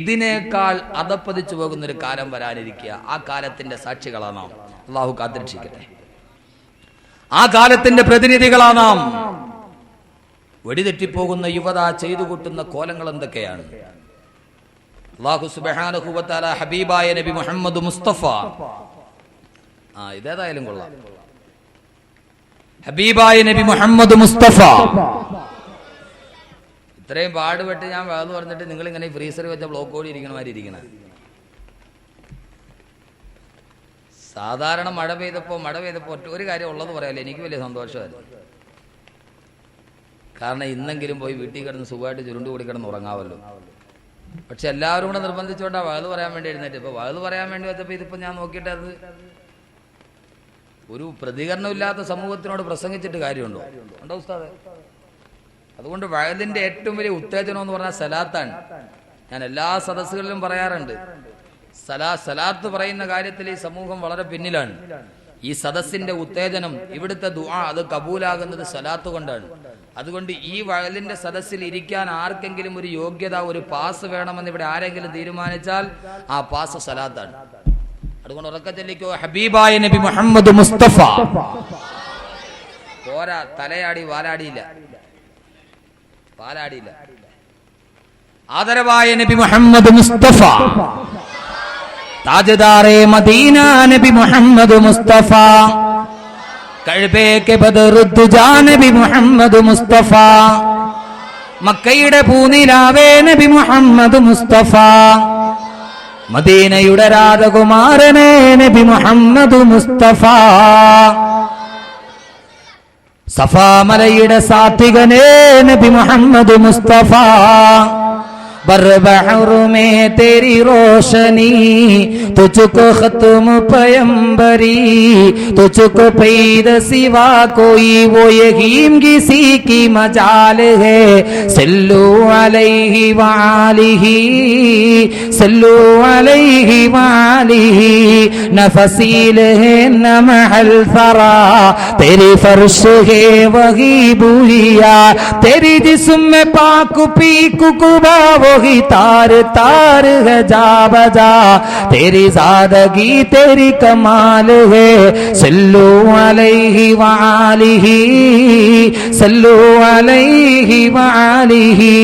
ഇതിനേക്കാൾ അധപ്പതിച്ചു പോകുന്നൊരു കാലം വരാനിരിക്കുക. ആ കാലത്തിന്റെ സാക്ഷികളാണ് നാം. അള്ളാഹു കാത്തിരക്ഷിക്കട്ടെ. ആ കാലത്തിന്റെ പ്രതിനിധികളാണ് നാം. വെടിതെറ്റിപ്പോകുന്ന യുവത ചെയ്തു കൂട്ടുന്ന കോലങ്ങൾ എന്തൊക്കെയാണ്? അല്ലാഹു സുബ്ഹാനഹു വ തആല ഹബീബായ നബി മുഹമ്മദ് മുസ്തഫ, ഇതേതായാലും കൊള്ളാം, ഹബീബായ നബി മുഹമ്മദ് മുസ്തഫ. ഇത്രയും പാടുപെട്ട് ഞാൻ വേദം പറഞ്ഞിട്ട് നിങ്ങൾ ഇങ്ങനെ ഫ്രീസറിൽ വെച്ച ബ്ലോക്ക് ഓടി ഇരിക്കണ മാതിരി ഇരിക്കണ. സാധാരണ മഴ പെയ്തപ്പോ ഒരു കാര്യം ഉള്ളത് പറയാമല്ലോ, എനിക്ക് വലിയ സന്തോഷമായിരുന്നു. കാരണം ഇന്നെങ്കിലും പോയി വീട്ടിൽ കിടന്ന് സുഖമായിട്ട് ചുരുണ്ട് കൂടി കിടന്ന് ഉറങ്ങാമല്ലോ. പക്ഷെ എല്ലാവരും കൂടെ നിർബന്ധിച്ചുകൊണ്ടാണ് വഴുത് പറയാൻ വേണ്ടി എഴുന്നേറ്റ്. ഇപ്പൊ വഴുത് പറയാൻ വേണ്ടി വെച്ചപ്പോൾ ഇതിപ്പോ ഞാൻ നോക്കിയിട്ട് അത് ഒരു പ്രതികരണമില്ലാത്ത സമൂഹത്തിനോട് പ്രസംഗിച്ചിട്ട് കാര്യമുണ്ടോ? ഉണ്ടോ ഉസ്താദേ? അതുകൊണ്ട് വഴുതിന്റെ ഏറ്റവും വലിയ ഉത്തേജനം എന്ന് പറഞ്ഞാൽ സലാത്താണ്. ഞാൻ എല്ലാ സദസ്സുകളിലും പറയാറുണ്ട്, സലാത്ത് പറയുന്ന കാര്യത്തിൽ ഈ സമൂഹം വളരെ പിന്നിലാണ്. ഈ സദസ്സിന്റെ ഉത്തേജനം, ഇവിടുത്തെ ദുആ അത് കബൂലാകുന്നത് സലാത്ത് കൊണ്ടാണ്. അതുകൊണ്ട് ഈ വയലിന്റെ സദസ്സിൽ ഇരിക്കാൻ ആർക്കെങ്കിലും ഒരു യോഗ്യത, ഒരു പാസ് വേണമെന്ന് ഇവിടെ ആരെങ്കിലും തീരുമാനിച്ചാൽ ആ പാസ് സലാത്താണ്. അതുകൊണ്ട് ഉറക്കെ ചൊല്ലിക്കോ, ഹബീബായ നബി മുഹമ്മദ് മുസ്തഫ. പോരാ, തലയാടി പാലാടിയില്ല. ആദരവായ നബി മുഹമ്മദ് മുസ്തഫ, താജ്ദാറെ മദീന നബി മുഹമ്മദ് മുസ്തഫ, കഅബേ കെ ബദറുദ്ദുജാ നബി മുഹമ്മദ് മുസ്തഫ, മക്കയുടെ പൂനിലാവേ നബി മുഹമ്മദ് മുസ്തഫ, മദീനയുടെ രാജകുമാരനേ നബി മുഹമ്മദ് മുസ്തഫ, സഫാ മലയുടെ സാത്വികനേ നബി മുഹമ്മദ് മുസ്തഫ, बरबहर में तेरी रोशनी, तुझको खत्म पैगंबरी, तुझको पैद सिवा कोई वो यकीन किसी की मजाल है, सल्लु अलैहि वालिही, सल्लु अलैहि वालिही, न फसील है न महल फरा, तेरी फर्श है वही बुलिया, तेरी जिस्म में पाक पीक कुबा वही तार तार है जा बजा, तेरी ज़ादगी तेरी कमाल है, सल्लु अलैहि वालिही, सल्लु अलैहि वालिही.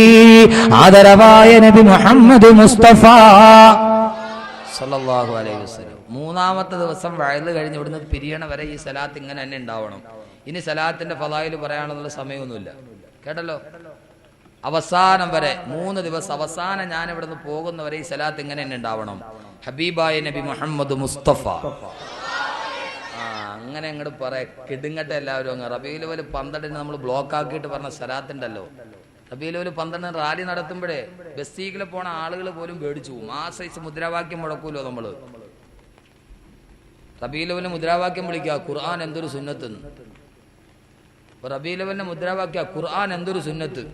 ആദരവായ നബി മുഹമ്മദ് മുസ്തഫ സല്ലല്ലാഹു അലൈഹി വസല്ലം. മൂന്നാമത്തെ ദിവസം വയല് കഴിഞ്ഞ് ഇവിടുന്ന് പിരിയണ വരെ ഈ സലാത്ത് ഇങ്ങനെ തന്നെ ഉണ്ടാവണം. ഇനി സലാത്തിന്റെ ഫളായില് പറയാനുള്ള സമയമൊന്നുമില്ല. കേട്ടല്ലോ? അവസാനം വരെ 3 ദിവസം, അവസാനം ഞാൻ ഇവിടുന്ന് പോകുന്നവരെ ഈ സലാത്ത് ഇങ്ങനെ തന്നെ ഉണ്ടാവണം. ഹബീബായ നബി മുഹമ്മദ് മുസ്തഫ. അങ്ങനെ അങ്ങോട്ട് പറയാ, കിടുങ്ങട്ടെ എല്ലാവരും. അങ്ങ് റബീഉൽ അവ്വൽ 12 നമ്മൾ ബ്ലോക്ക് ആക്കിയിട്ട് പറഞ്ഞ സലാത്തുണ്ടല്ലോ, റബീഉൽ അവ്വൽ 12 റാലി നടത്തുമ്പോഴേ ബസ്സീക്കിൽ പോണ ആളുകൾ പോലും പേടിച്ചു പോകും. ആ സൈസ് മുദ്രാവാക്യം മുടക്കൂലോ നമ്മള്. റബീഉൽ അവ്വൽ മുദ്രാവാക്യം വിളിക്കുക, ഖുർആൻ എന്തൊരു സുന്നത്ത്. റബീഉൽ അവ്വലിന്റെ മുദ്രാവാക്യ, ഖുർആൻ എന്തൊരു സുന്നത്ത്.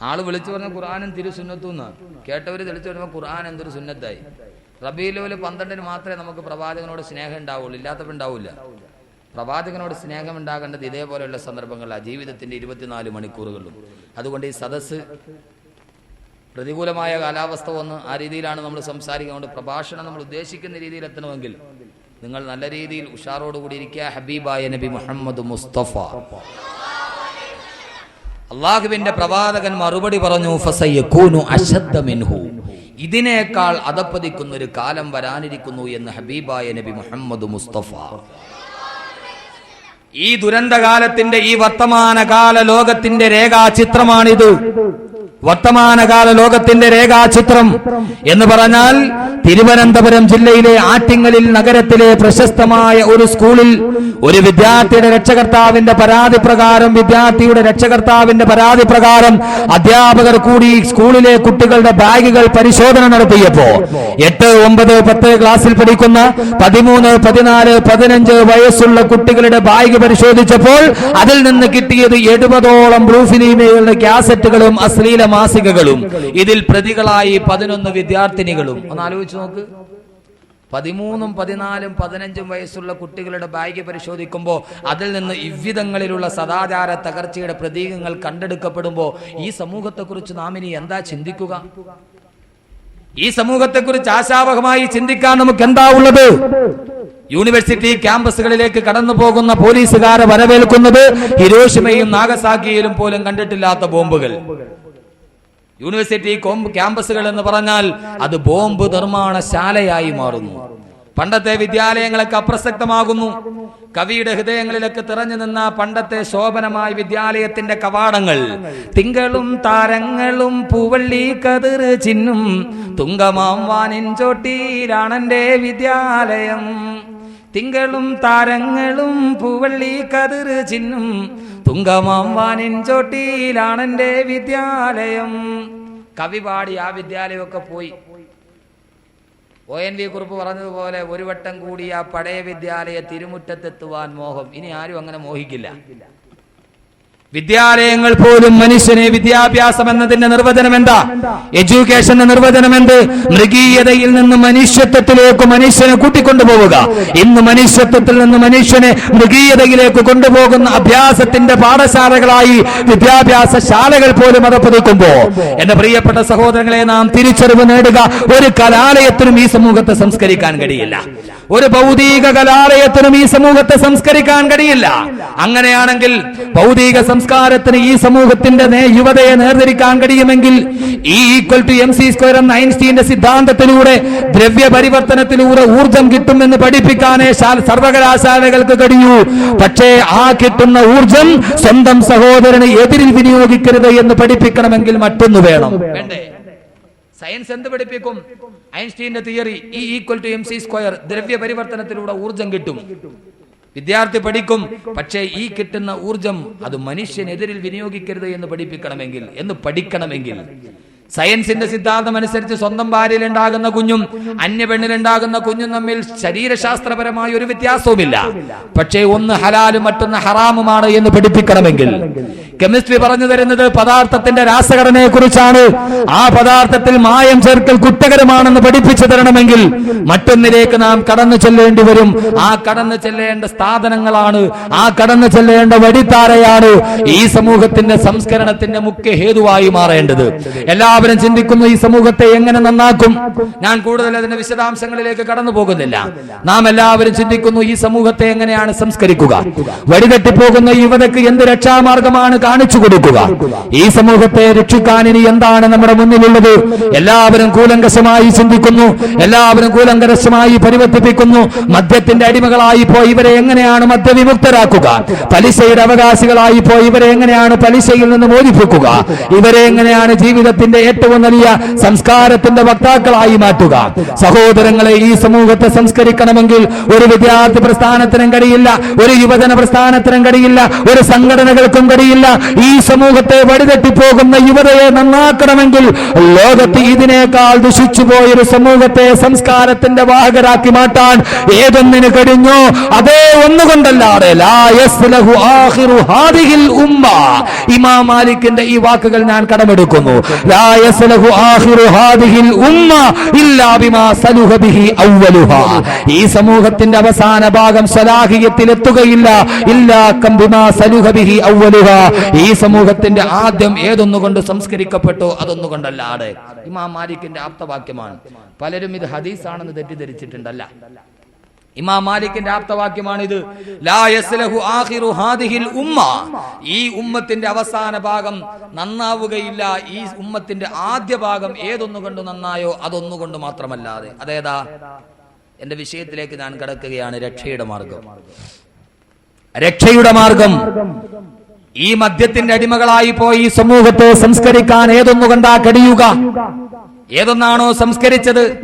ആള് വിളിച്ചു പറഞ്ഞ ഖുർആനും തിരു സുന്നത്തുന്ന, കേട്ടവര് തെളിച്ചു വരുമ്പോൾ ഖുർആൻ എന്തൊരു സുന്നത്തായി. റബീഉൽ അവ്വൽ 12 മാത്രമേ നമുക്ക് പ്രവാചകനോട് സ്നേഹം ഉണ്ടാവുള്ളൂ, ഇല്ലാത്തപ്പോൾ ഉണ്ടാവില്ല. പ്രവാചകനോട് സ്നേഹം ഉണ്ടാകേണ്ടത് ഇതേപോലെയുള്ള സന്ദർഭങ്ങളിലാണ്, ജീവിതത്തിന്റെ 24 മണിക്കൂറുകളിലും. അതുകൊണ്ട് ഈ സദസ്സ് പ്രതികൂലമായ കാലാവസ്ഥ വന്ന് ആ രീതിയിലാണ് നമ്മൾ സംസാരിക്കുന്നത്. പ്രഭാഷണം നമ്മൾ ഉദ്ദേശിക്കുന്ന രീതിയിൽ എത്തണമെങ്കിൽ നിങ്ങൾ നല്ല രീതിയിൽ ഉഷാറോടുകൂടി ഇരിക്കുക. ഹബീബായ നബി മുഹമ്മദ് മുസ്തഫ. അള്ളാഹുവിന്റെ പ്രവാചകൻ മറുപടി പറഞ്ഞു, ഫസയകൂനു അശദ്ദ മിൻഹു, ഇതിനേക്കാൾ അധപ്പതിക്കുന്ന ഒരു കാലം വരാനിരിക്കുന്നു എന്ന് ഹബീബായ നബി മുഹമ്മദ് മുസ്തഫ. ഈ ദുരന്തകാലത്തിന്റെ, ഈ വർത്തമാനകാല ലോകത്തിന്റെ രേഖാചിത്രമാണിത്. വർത്തമാനകാല ലോകത്തിന്റെ രേഖാചിത്രം എന്ന് പറഞ്ഞാൽ, തിരുവനന്തപുരം ജില്ലയിലെ ആറ്റിങ്ങലിൽ നഗരത്തിലെ പ്രശസ്തമായ ഒരു സ്കൂളിൽ ഒരു വിദ്യാർത്ഥിയുടെ രക്ഷകർത്താവിന്റെ പരാതി പ്രകാരം അധ്യാപകർ കൂടി സ്കൂളിലെ കുട്ടികളുടെ ബാഗുകൾ പരിശോധന നടത്തിയപ്പോ 8, 9, 10 ക്ലാസ്സിൽ പഠിക്കുന്ന 13, 14, 15 വയസ്സുള്ള കുട്ടികളുടെ ബാഗ് പരിശോധിച്ചപ്പോൾ അതിൽ നിന്ന് കിട്ടിയത് 70ഓളം ബ്ലൂ ഫിലിമുകളുടെ കാസറ്റുകളും അശ്ലീല മാസികകളും. ഇതിൽ പ്രതികളായി 11 വിദ്യാർത്ഥിനികളും. ഒന്ന് ആലോചിച്ച് നോക്ക്. 13, 14, 15 വയസ്സുള്ള കുട്ടികളുടെ ബാഗ് പരിശോധിക്കുമ്പോൾ അതിൽ നിന്ന് ഇவ்விധങ്ങളിലുള്ള സദാചാര തകർച്ചയുടെ പ്രതീകങ്ങൾ കണ്ടെടുക്കപ്പെടുമ്പോൾ ഈ സമൂഹത്തെക്കുറിച്ച് നാം ഇനി എന്താ ചിന്തിക്കുക? ഈ സമൂഹത്തെക്കുറിച്ച് ആശാവഹമായി ചിന്തിക്കാൻ നമുക്ക് എന്താ ഉള്ളത്? യൂണിവേഴ്സിറ്റി ക്യാമ്പസുകളിലേക്ക് കടന്നു പോകുന്ന പോലീസുകാരെ വരവേൽക്കുന്നത് ഹിരോഷിമയും നാഗസാക്കിയിലും പോലും കണ്ടിട്ടില്ലാത്ത ബോംബുകൾ. യൂണിവേഴ്സിറ്റി ക്യാമ്പസുകൾ എന്ന് പറഞ്ഞാൽ അത് ബോംബ് നിർമ്മാണശാലയായി മാറുന്നു. പണ്ടത്തെ വിദ്യാലയങ്ങളൊക്കെ അപ്രസക്തമാകുന്നു. കവിയുടെ ഹൃദയങ്ങളിലൊക്കെ തിറഞ്ഞു നിന്ന പണ്ടത്തെ ശോഭനമായ വിദ്യാലയത്തിന്റെ കവാടങ്ങൾ തിങ്കളും താരങ്ങളും പൂവള്ളി കതിർ ചിന്നും തുങ്കമാം വാനിൻ ചോട്ടിയിലാണെന്റെ വിദ്യാലയം. തിങ്കളും താരങ്ങളും പൂവള്ളി കതിർ ചിന്നും തുങ്കമാം വാനിൻ ചോട്ടിയിലാണെന്റെ വിദ്യാലയം. കവി പാടി ആ വിദ്യാലയമൊക്കെ പോയി. ONV കുറുപ്പ് പറഞ്ഞതുപോലെ ഒരു വട്ടം കൂടി ആ പഴയ വിദ്യാലയ തിരുമുറ്റത്തെത്തുവാൻ മോഹം. ഇനി ആരും അങ്ങനെ മോഹിക്കില്ല. വിദ്യാലയങ്ങൾ പോലും മനുഷ്യനെ വിദ്യാഭ്യാസം എന്നതിന്റെ നിർവചനം എന്താ? എഡ്യൂക്കേഷന്റെ നിർവചനം എന്ത്? മൃഗീയതയിൽ നിന്ന് മനുഷ്യത്വത്തിലേക്ക് മനുഷ്യനെ കൂട്ടിക്കൊണ്ടുപോവുക. ഇന്ന് മനുഷ്യത്വത്തിൽ നിന്ന് മനുഷ്യനെ മൃഗീയതയിലേക്ക് കൊണ്ടുപോകുന്ന അഭ്യാസത്തിന്റെ പാഠശാലകളായി വിദ്യാഭ്യാസ ശാലകൾ പോലും അതപ്പതിക്കുമ്പോ എന്റെ പ്രിയപ്പെട്ട സഹോദരങ്ങളെ, നാം തിരിച്ചറിവ് നേടുക. ഒരു കലാലയത്തിനും ഈ സമൂഹത്തെ സംസ്കരിക്കാൻ കഴിയില്ല. ഒരു ഭൗതിക കലാലയത്തിനും ഈ സമൂഹത്തെ സംസ്കരിക്കാൻ കഴിയില്ല. അങ്ങനെയാണെങ്കിൽ ഭൗതിക സംസ്കാരത്തിന് ഈ സമൂഹത്തിന്റെ യുവതയെ നേർതിരിക്കാൻ കഴിയുമെങ്കിൽ E=mc² എന്ന ഐൻസ്റ്റീന്റെ സിദ്ധാന്തത്തിലൂടെ ദ്രവ്യ പരിവർത്തനത്തിലൂടെ ഊർജം കിട്ടുമെന്ന് പഠിപ്പിക്കാനേ സർവകലാശാലകൾക്ക് കഴിയൂ. പക്ഷേ ആ കിട്ടുന്ന ഊർജം സ്വന്തം സഹോദരന് എതിരിൽ വിനിയോഗിക്കരുത് എന്ന് പഠിപ്പിക്കണമെങ്കിൽ മറ്റൊന്നു വേണം. വേണ്ടേ? സയൻസ് എന്ത് പഠിപ്പിക്കും? ഐൻസ്റ്റീന്റെ തിയറി E=mc². ദ്രവ്യ പരിവർത്തനത്തിലൂടെ ഊർജം കിട്ടും. വിദ്യാർത്ഥി പഠിക്കും. പക്ഷേ ഈ കിട്ടുന്ന ഊർജം അത് മനുഷ്യനെതിരിൽ വിനിയോഗിക്കരുത് എന്ന് പഠിക്കണമെങ്കിൽ സയൻസിന്റെ സിദ്ധാന്തം അനുസരിച്ച് സ്വന്തം ഭാര്യയിലുണ്ടാകുന്ന കുഞ്ഞും അന്യ പെണ്ണിലുണ്ടാകുന്ന കുഞ്ഞും തമ്മിൽ ശരീരശാസ്ത്രപരമായ ഒരു വ്യത്യാസവുമില്ല. പക്ഷേ ഒന്ന് ഹലാലും മറ്റൊന്ന് ഹറാമുമാണ് എന്ന് പഠിപ്പിക്കണമെങ്കിൽ കെമിസ്ട്രി പറഞ്ഞു തരുന്നത് പദാർത്ഥത്തിന്റെ രാസഘടനയെ കുറിച്ചാണ്. ആ പദാർത്ഥത്തിൽ മായം ചേർക്കൽ കുറ്റകരമാണെന്ന് പഠിപ്പിച്ചു തരണമെങ്കിൽ മറ്റൊന്നിലേക്ക് നാം കടന്നു ചെല്ലേണ്ടി വരും. ആ കടന്നു ചെല്ലേണ്ട സ്ഥാപനങ്ങളാണ്, ആ കടന്നു ചെല്ലേണ്ട വഴിത്താരയാണ് ഈ സമൂഹത്തിന്റെ സംസ്കരണത്തിന്റെ മുഖ്യ ഹേതുവായി മാറേണ്ടത്. എല്ലാവരും ചിന്തിക്കുന്നു ഈ സമൂഹത്തെ എങ്ങനെ നന്നാക്കും. ഞാൻ കൂടുതൽ അതിന്റെ വിശദാംശങ്ങളിലേക്ക് കടന്നു പോകുന്നില്ല. നാം എല്ലാവരും ചിന്തിക്കുന്നു ഈ സമൂഹത്തെ എങ്ങനെയാണ് സംസ്കരിക്കുക. വഴിതെറ്റിപ്പോകുന്ന യുവതയ്ക്ക് എന്ത് രക്ഷാമാർഗമാണ് കാണിച്ചു കൊടുക്കുക. ഈ സമൂഹത്തെ രക്ഷിക്കാൻ ഇനി എന്താണ് നമ്മുടെ മുന്നിലുള്ളത്? എല്ലാവരും കൂലങ്കശമായി ചിന്തിക്കുന്നു, എല്ലാവരും കൂലങ്കശമായി പരിവർത്തിപ്പിക്കുന്നു. മദ്യത്തിന്റെ അടിമകളായി പോയി ഇവരെ എങ്ങനെയാണ് മദ്യവിമുക്തരാക്കുക? പലിശയുടെ അവകാശികളായി പോയി ഇവരെ എങ്ങനെയാണ് പലിശയിൽ നിന്ന് മോചിപ്പിക്കുക? ഇവരെ എങ്ങനെയാണ് ജീവിതത്തിന്റെ ഏറ്റവും വലിയ സംസ്കാരത്തിന്റെ വക്താക്കളായി മാറ്റുക? സഹോദരങ്ങളെ, ഈ സമൂഹത്തെ സംസ്കരിക്കണമെങ്കിൽ ഒരു വിദ്യാർത്ഥി പ്രസ്ഥാനത്തിനും കഴിയില്ല, ഒരു യുവജന പ്രസ്ഥാനത്തിനും കഴിയില്ല, ഒരു സംഘടനകൾക്കും കഴിയില്ല. ഈ സമൂഹത്തെ വഴിതെറ്റിപ്പോകുന്ന യുവതയെ നന്നാക്കണമെങ്കിൽ ലോകത്ത് ഇതിനേക്കാൾ ദുഷിച്ചു പോയൊരു സമൂഹത്തെ സംസ്കാരത്തിന്റെ വാഹകരാക്കി മാറ്റാൻ ഏതൊന്നിന് കഴിഞ്ഞോ അതേ ഒന്നുകൊണ്ടല്ലാതെ ഇമാം മാലിക്കിന്റെ ഈ വാക്കുകൾ ഞാൻ കടമെടുക്കുന്നു. ഈ സമൂഹത്തിന്റെ അവസാന ഭാഗം സലാഹിയത്തിലെത്തുകയില്ല. ഈ സമൂഹത്തിന്റെ ആദ്യം ഏതൊന്നുകൊണ്ട് സംസ്കരിക്കപ്പെട്ടോ അതൊന്നുകൊണ്ടല്ലാതെ. ഇമാം മാലിക്കിന്റെ ആപ്തവാക്യമാണ്. പലരും ഇത് ഹദീസാണെന്ന് തെറ്റിദ്ധരിച്ചിട്ടുണ്ടല്ല. ഇമാം മാലിക്കിന്റെ ആപ്തവാക്യമാണിത്. ലാ യസ്ലഹു ആഖിറു ഹാദിഹിൽ ഉമ്മ. ഈ ഉമ്മത്തിന്റെ അവസാന ഭാഗം നന്നാവുകയില്ല. ഈ ഉമ്മത്തിന്റെ ആദ്യ ഭാഗം ഏതൊന്നുകൊണ്ട് നന്നായോ അതൊന്നുകൊണ്ട് മാത്രമല്ലാതെ. അതേതാ? എന്റെ വിഷയത്തിലേക്ക് ഞാൻ കടക്കുകയാണ്. രക്ഷയുടെ മാർഗം. ഈ മദ്യത്തിന്റെ അടിമകളായി പോയി ഈ സമൂഹത്തെ സംസ്കരിക്കാൻ ഏതൊന്നുകൊണ്ടാ കഴിയുക? ഏതൊന്നാണോ സംസ്കരിച്ചത്?